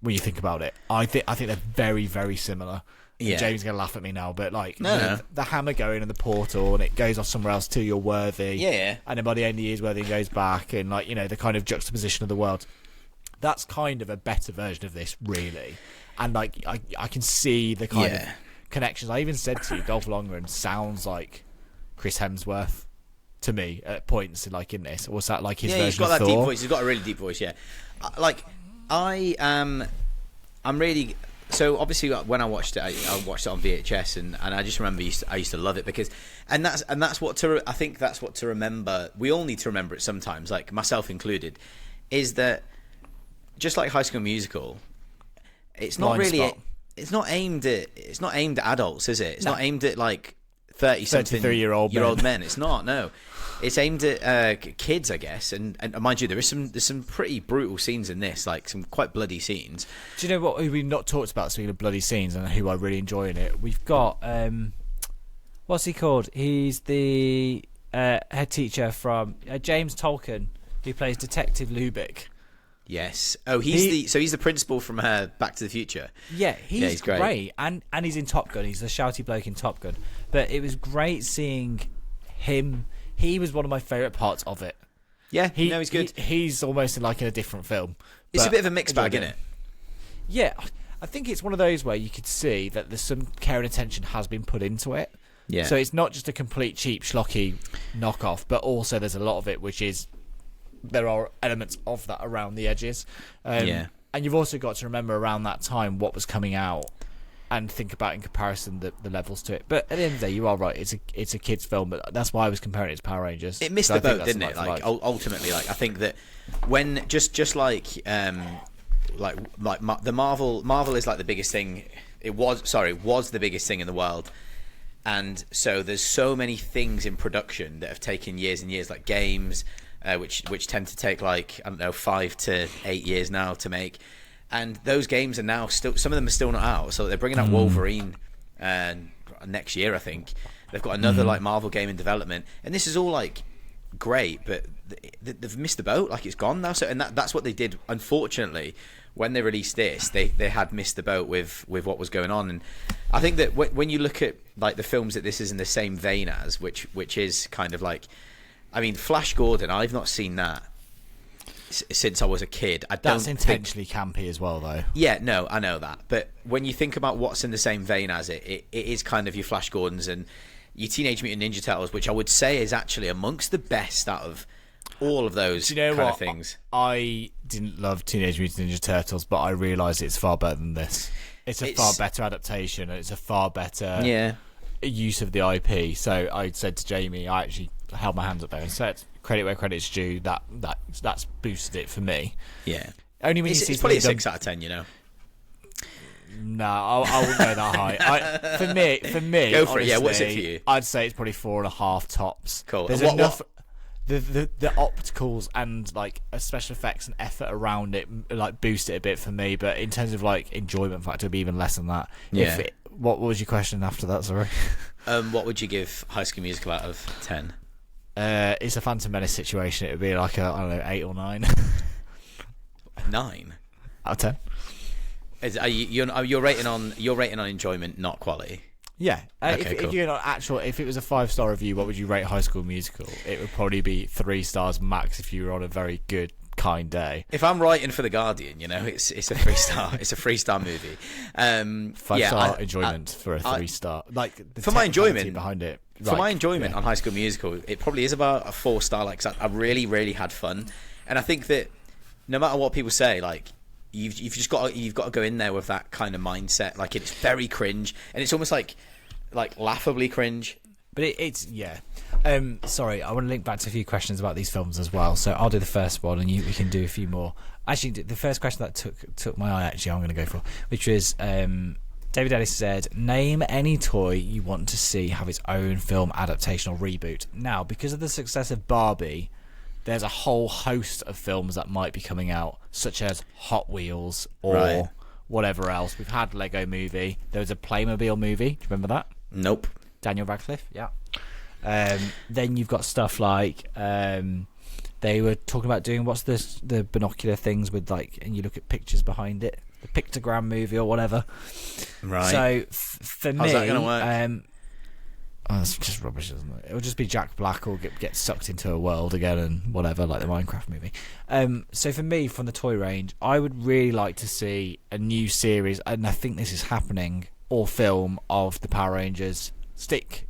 when you think about it. I think they're very, very similar. Yeah. James is going to laugh at me now, but like No. the hammer going in the portal, and it goes off somewhere else till you're worthy. Yeah. And then by the end he is worthy and goes back, and like the kind of juxtaposition of the world. That's kind of a better version of this, really. And like I can see the kind of connections. I even said to you, Dolph Lundgren sounds like Chris Hemsworth to me at points, like in this. Or was that like his version he's got of that Thor? deep voice. He's got a really deep voice. Yeah. I'm really. So obviously, when I watched it, I watched it on VHS, and I just remember I used to love it because, and that's what I think that's what to remember. We all need to remember it sometimes, like myself included, is that just like High School Musical, it's not Blind really, spot. it's not aimed at adults, is it? It's not aimed at like 33-year-old men. It's not. No, it's aimed at kids, I guess. And mind you, there's some pretty brutal scenes in this, like some quite bloody scenes. Do you know what we've not talked about, speaking of bloody scenes, and who I really enjoy in it? We've got what's he called? He's the head teacher from James Tolkien, who plays Detective Lubick. Yes. Oh, he's the principal from Back to the Future. Yeah, he's great. great. And he's in Top Gun. He's the shouty bloke in Top Gun. But it was great seeing him. He was one of my favourite parts of it. Yeah, he's good. He's almost in a different film. It's a bit of a mixed bag, isn't it? Yeah, I think it's one of those where you could see that there's some care and attention has been put into it. Yeah. So it's not just a complete cheap, schlocky knockoff, but also there's a lot of it which is, there are elements of that around the edges. And you've also got to remember around that time what was coming out and think about in comparison the levels to it. But at the end of the day, you are right. It's a kids' film, but that's why I was comparing it to Power Rangers. It missed the boat, didn't it? Like ultimately, like I think that when just like the Marvel is like the biggest thing. Was the biggest thing in the world. And so there's so many things in production that have taken years and years, like games, which tend to take 5 to 8 years now to make. And those games are now still, some of them are still not out. So they're bringing out Wolverine next year, I think. They've got another Marvel game in development, and this is all great, but they've missed the boat. It's gone now. So and that's what they did. Unfortunately, when they released this, they had missed the boat with what was going on. And I think that when you look at the films that this is in the same vein as, which is kind of I mean, Flash Gordon, I've not seen that since I was a kid. That's intentionally campy as well, though. Yeah, no, I know that. But when you think about what's in the same vein as it is kind of your Flash Gordons and your Teenage Mutant Ninja Turtles, which I would say is actually amongst the best out of all of those kind of things. I didn't love Teenage Mutant Ninja Turtles, but I realised it's far better than this. It's a far better adaptation. It's a far better use of the IP. So I said to Jamie, I actually held my hands up there and said, credit where credit's due. That's boosted it for me. Yeah. Only when it's probably a 6 out of 10, you know. No, I wouldn't go that high. For me, Go for honestly, it. Yeah, what's it for you? I'd say it's probably 4.5 tops. Cool. There's enough. The opticals and like special effects and effort around it like boost it a bit for me, but in terms of like enjoyment factor, it'd be even less than that. Yeah. What was your question after that? Sorry. What would you give High School Musical out of 10? It's a Phantom Menace situation. It would be like I don't know, 8 or 9. 9 out of 10. You're rating on enjoyment, not quality. Yeah. Okay, cool. If you're not if it was a 5-star review, what would you rate High School Musical? It would probably be 3 stars max if you were on a very good, kind day. If I'm writing for the Guardian, you know, it's a 3-star. It's a 3-star movie. 5-star enjoyment for a 3-star. Like for my enjoyment behind it. For my enjoyment on High School Musical, it probably is about a 4-star. Like, 'cause I really, really had fun, and I think that no matter what people say, like. You've just got to go in there with that kind of mindset. Like, it's very cringe, and it's almost like laughably cringe. But it's sorry, I want to link back to a few questions about these films as well. So I'll do the first one, and we can do a few more. Actually, the first question that took my eye, actually, I'm going to go for, which was David Ellis said, "Name any toy you want to see have its own film adaptation or reboot." Now, because of the success of Barbie, there's a whole host of films that might be coming out, such as Hot Wheels or whatever else. We've had Lego Movie. There was a Playmobil movie. Do you remember that? Nope. Daniel Radcliffe. Yeah. Then you've got stuff like they were talking about doing what's the binocular things with like, and you look at pictures behind it, the pictogram movie or whatever. Right. So for me, how's that going to work? That's just rubbish, isn't it? It'll just be Jack Black or get sucked into a world again and whatever, like the Minecraft movie. So for me, from the toy range, I would really like to see a new series, and I think this is happening, or film of the Power Rangers.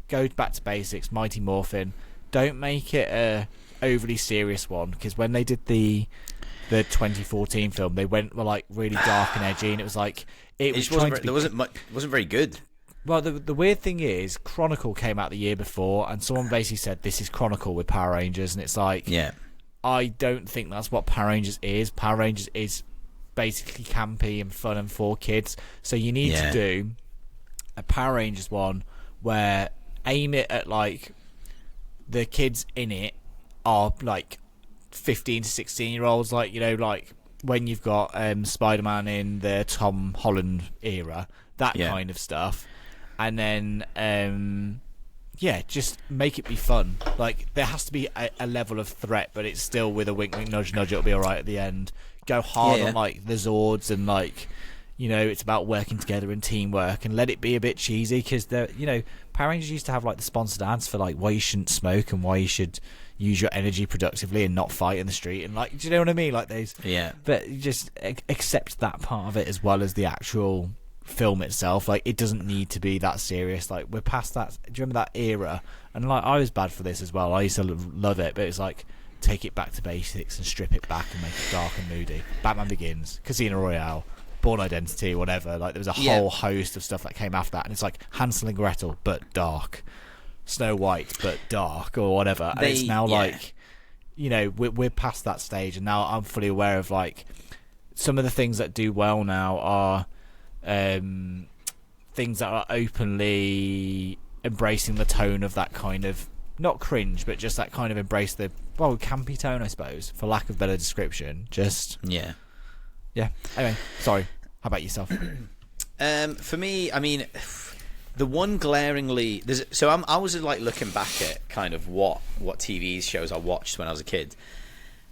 Go back to basics, Mighty Morphin. Don't make it a overly serious one, because when they did the 2014 film, they were like really dark and edgy, and it was like it wasn't very good. Well, the weird thing is, Chronicle came out the year before, and someone basically said this is Chronicle with Power Rangers, and it's like, yeah, I don't think that's what Power Rangers is. Power Rangers is basically campy and fun and for kids. So you need to do a Power Rangers one where aim it at like the kids in it are like 15 to 16-year-olds, like, you know, like when you've got Spider-Man in the Tom Holland era, that kind of stuff. And then, just make it be fun. Like, there has to be a level of threat, but it's still with a wink, wink, nudge, nudge. It'll be all right at the end. Go hard on, like, the Zords and, like, you know, it's about working together and teamwork, and let it be a bit cheesy, because, you know, Power Rangers used to have, like, the sponsored ads for, like, why you shouldn't smoke and why you should use your energy productively and not fight in the street. And, like, do you know what I mean? Like, those... Yeah. But just accept that part of it as well as the actual... film itself. Like, it doesn't need to be that serious. Like, we're past that. Do you remember that era? And like, I was bad for this as well. I used to love it, but it's like, take it back to basics and strip it back and make it dark and moody. Batman Begins, Casino Royale, Bourne Identity, whatever. Like, there was a whole host of stuff that came after that, and it's like Hansel and Gretel but dark, Snow White but dark, or whatever. And it's now like, you know, we're past that stage, and now I'm fully aware of like some of the things that do well now are things that are openly embracing the tone of that kind of, not cringe, but just that kind of embrace the, well, campy tone, I suppose, for lack of better description. Just yeah. Anyway, sorry. How about yourself? For me, I mean, the one glaringly I was like looking back at kind of what TV shows I watched when I was a kid,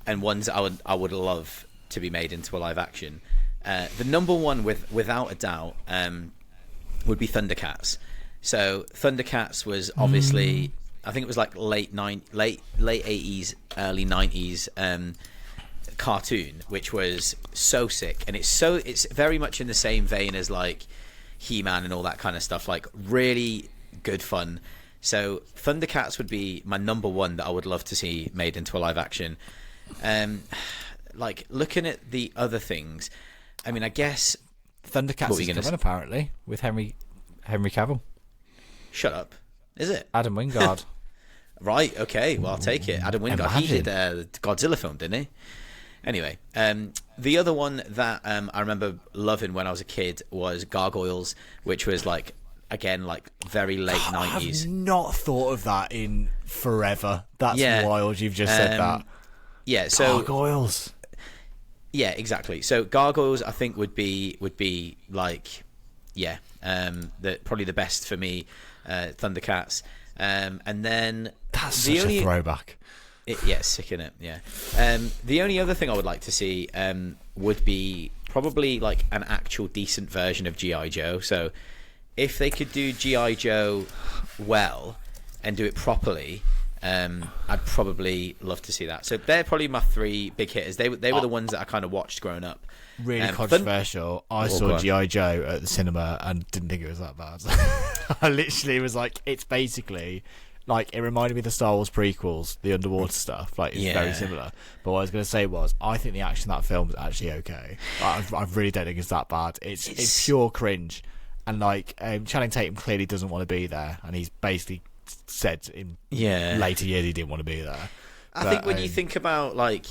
and ones that I would love to be made into a live action. The number one, without a doubt, would be Thundercats. So Thundercats was obviously I think it was like late 80s, early 90s cartoon, which was so sick, and it's very much in the same vein as like He-Man and all that kind of stuff, like really good fun. So Thundercats would be my number one that I would love to see made into a live action. Like looking at the other things, I mean, I guess Thundercats is coming apparently with Henry Cavill. Shut up. Is it? Adam Wingard. Right, okay, well, I'll take it. Adam Wingard. Imagine. He did the Godzilla film, didn't he? Anyway, the other one that I remember loving when I was a kid was Gargoyles, which was like, again, like very late 90s. I've not thought of that in forever. That's Yeah. wild. You've just said that. Yeah, so Gargoyles. yeah, exactly. So Gargoyles, I think would be like, yeah, probably the best for me. Thundercats, and then That's such a throwback. Yeah, sick in it. Yeah. The only other thing I would like to see would be probably like an actual decent version of G.I. Joe. So if they could do G.I. Joe well and do it properly, I'd probably love to see that. So they're probably my three big hitters. They were the ones that I kind of watched growing up. Really controversial. I saw G.I. Joe at the cinema and didn't think it was that bad. I literally was like, it's basically like, it reminded me of the Star Wars prequels, the underwater stuff. Like, it's very similar. But what I was going to say was, I think the action of that film is actually okay. I really don't think it's that bad. It's pure cringe. And like, Channing Tatum clearly doesn't want to be there, and he's basically said in later years he didn't want to be there. I think when you think about like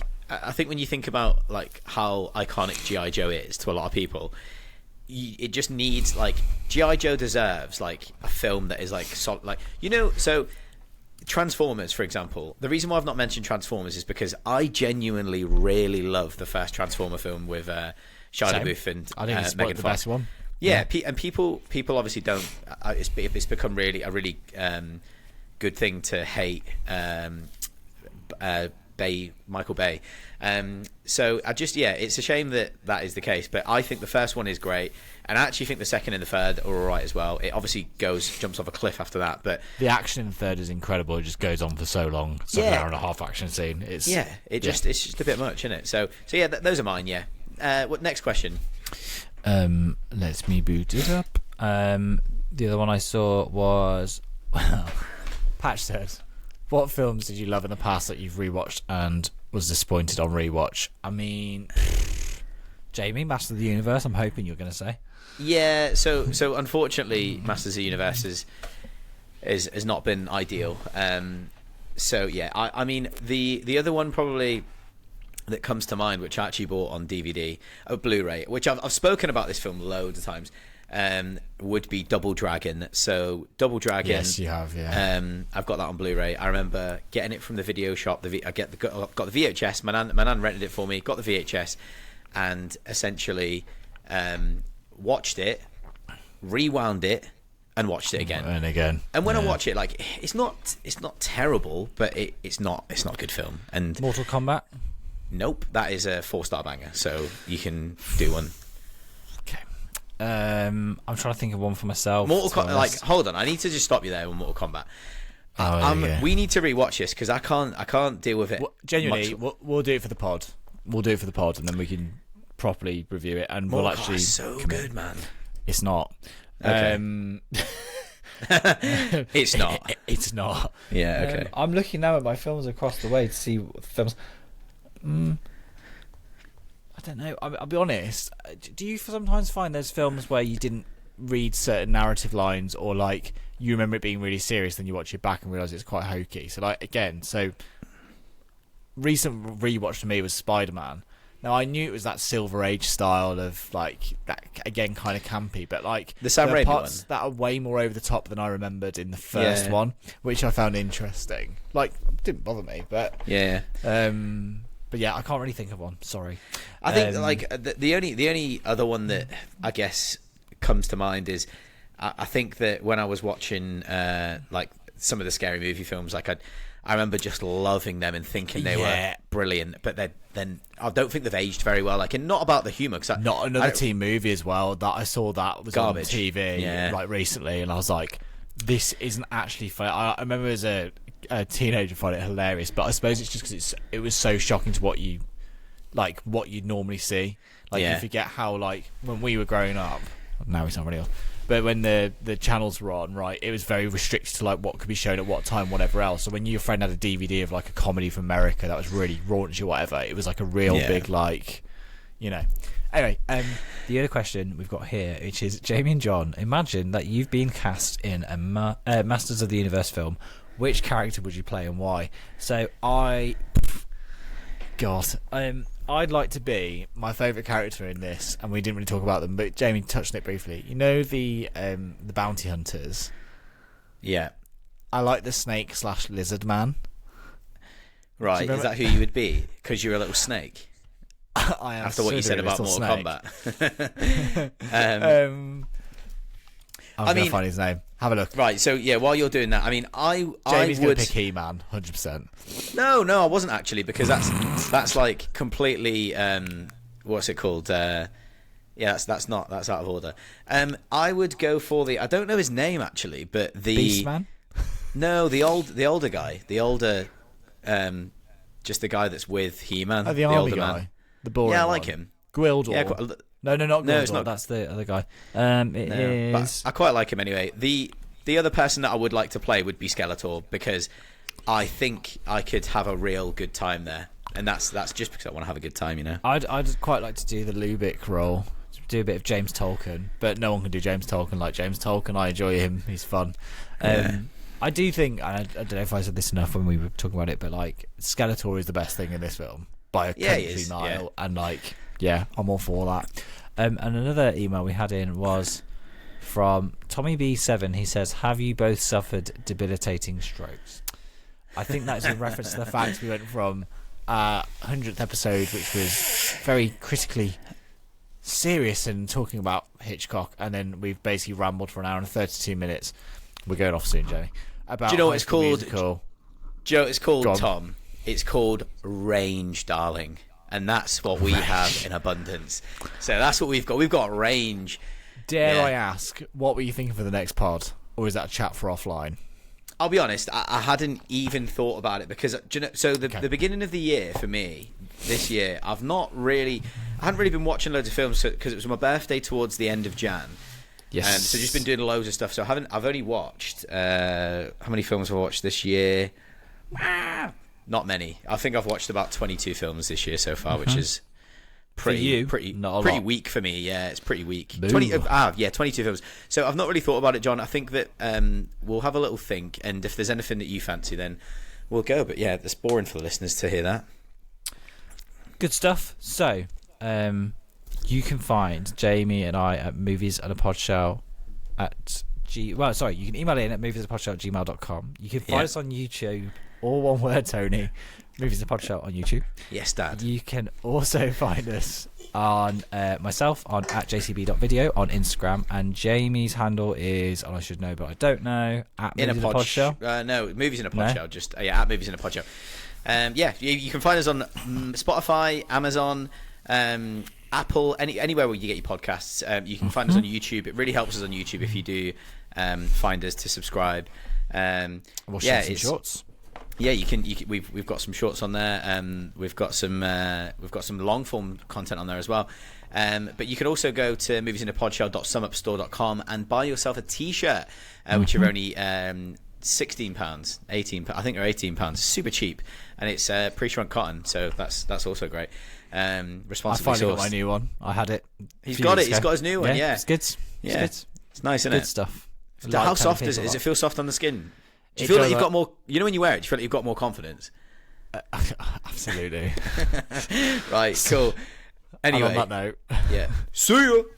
how iconic G.I. Joe is to a lot of people, it just needs like G.I. Joe deserves like a film that is like solid, like, you know. So Transformers, for example, the reason why I've not mentioned Transformers is because I genuinely really love the first Transformer film with Shia LaBeouf and I think it's Megan the Fox. best one. Yeah, and people obviously don't. It's become really a really good thing to hate Michael Bay. So it's a shame that is the case. But I think the first one is great, and I actually think the second and the third are all right as well. It obviously jumps off a cliff after that, but the action in the third is incredible. It just goes on for so long. It's like an hour and a half action scene. It's just a bit much, isn't it? So yeah, those are mine. Yeah. What next question? Let me boot it up. The other one I saw was Patch says, what films did you love in the past that you've rewatched and was disappointed on rewatch? I mean, Jamie, Master of the Universe, I'm hoping you're going to say. Yeah, so unfortunately, Masters of the Universe has not been ideal. So yeah, I mean the other one probably that comes to mind, which I actually bought on DVD, Blu-ray, which I've spoken about this film loads of times, would be Double Dragon. So Double Dragon, yes, you have, yeah. I've got that on Blu-ray. I remember getting it from the video shop. I got the VHS. My nan rented it for me. Got the VHS, and essentially watched it, rewound it, and watched it again and again. And when I watch it, like, it's not terrible, but it's not a good film. And Mortal Kombat. Nope, that is a 4-star banger, so you can do one. Okay. I'm trying to think of one for myself. Mortal Kombat, like, hold on, I need to just stop you there on Mortal Kombat. We need to rewatch this because I can't deal with it. Well, genuinely, we'll do it for the pod. We'll do it for the pod, and then we can properly review it, and we'll actually. It's so good, man. It's not. Okay. It's not. It's not. Yeah. Okay. I'm looking now at my films across the way to see what films. I don't know. I'll be honest. Do you sometimes find there's films where you didn't read certain narrative lines, or like you remember it being really serious, then you watch it back and realise it's quite hokey? So like again, recent rewatch to me was Spider-Man. Now I knew it was that Silver Age style of like that again, kind of campy, but like the Sam Raimi parts one that are way more over the top than I remembered in the first one, which I found interesting. Like didn't bother me, but yeah. But yeah, I can't really think of one. Sorry. I think like the only other one that I guess comes to mind is I think that when I was watching like some of the scary movie films, like I remember just loving them and thinking they were brilliant, but then I don't think they've aged very well. Like, and not about the humour. Not another teen movie as well that I saw that was garbage on TV like recently, and I was like, this isn't actually funny. I remember as a teenager finding it hilarious, but I suppose it's just because it was so shocking to what you'd normally see. Like, you forget how, like, when we were growing up, now it's not really on, but when the channels were on, right, it was very restricted to, like, what could be shown at what time, whatever else. So when your friend had a DVD of, like, a comedy from America that was really raunchy or whatever, it was, like, a real big, like, you know. Anyway, the other question we've got here, which is, Jamie and John, imagine that you've been cast in a Masters of the Universe film. Which character would you play and why? So I'd like to be my favourite character in this, and we didn't really talk about them, but Jamie touched on it briefly. You know the bounty hunters? Yeah. I like the snake / lizard man. Right, is that who you would be? Because you're a little snake? I am. After what you said about Mortal Kombat. I'm going to find his name. Have a look. Right, so yeah, while you're doing that, I mean, Jamie's going to pick He-Man, 100%. No, I wasn't actually, because that's like completely what's it called? That's out of order. I would go for I don't know his name actually, but Beastman? No, the older guy, just the guy that's with He-Man. Oh, the army older guy, man. the boring Yeah, I one. like him. Gwildor. Yeah, No, not Gwildor. No, it's not. That's the other guy. It is. But I quite like him anyway. The other person that I would like to play would be Skeletor, because I think I could have a real good time there, and that's just because I want to have a good time, you know. I'd quite like to do the Lubick role, do a bit of James Tolkien, but no one can do James Tolkien like James Tolkien. I enjoy him; he's fun. I do think, and I don't know if I said this enough when we were talking about it, but like Skeletor is the best thing in this film by a country mile, and like, yeah, I'm all for that. And another email we had in was from Tommy B7. He says, "Have you both suffered debilitating strokes?" I think that's in reference to the fact we went from 100th episode, which was very critically serious and talking about Hitchcock, and then we've basically rambled for an hour and 32 minutes. We're going off soon, Joey. About Do you know what it's called? Musical. Joe, it's called, Tom. It's called range, darling. And that's what we have in abundance. So that's what we've got. We've got range. Dare I ask, what were you thinking for the next pod? Or is that a chat for offline? I'll be honest, I hadn't even thought about it, because do you know, so the beginning of the year for me this year, I hadn't really been watching loads of films because it was my birthday towards the end of Jan. Yes. So just been doing loads of stuff. So I've only watched how many films have I watched this year? Not many. I think I've watched about 22 films this year so far, which is pretty weak for me. Yeah, it's pretty weak. 22 films. So I've not really thought about it, John. I think that we'll have a little think, and if there's anything that you fancy, then we'll go. But yeah, it's boring for the listeners to hear that. Good stuff. So, you can find Jamie and I at Movies and a Pod Show at you can email in at moviesandapodShow@gmail.com. You can find us on YouTube, all one word, Tony. Movies and a Pod Show on YouTube. Yes, Dad. You can also find us on myself on at jcb.video on Instagram, and Jamie's handle is, I should know but I don't know, at Movies in a Pod Show. No, Movies in a Pod Show. Just at Movies in a Pod Show. You can find us on Spotify, Amazon, Apple, anywhere where you get your podcasts. You can find us on YouTube. It really helps us on YouTube if you do find us to subscribe. We'll share some shorts. Yeah, you can. We've got some shorts on there. We've got some long form content on there as well. But you can also go to moviesinapodshell.sumupstore.com and buy yourself a T-shirt, which are only £16, £18. I think they're £18. Super cheap, and it's pre-shrunk cotton, so that's also great. Responsibly I finally sourced. got my new one. I had it. He's got it. He's got his new one. Yeah, it's good. Yeah, it's nice, isn't it? Good stuff. How soft is it? Does it feel soft on the skin? Do you feel like you've got more? You know, when you wear it, do you feel like you've got more confidence? Absolutely. Right. Cool. Anyway, and on that note, yeah. See you.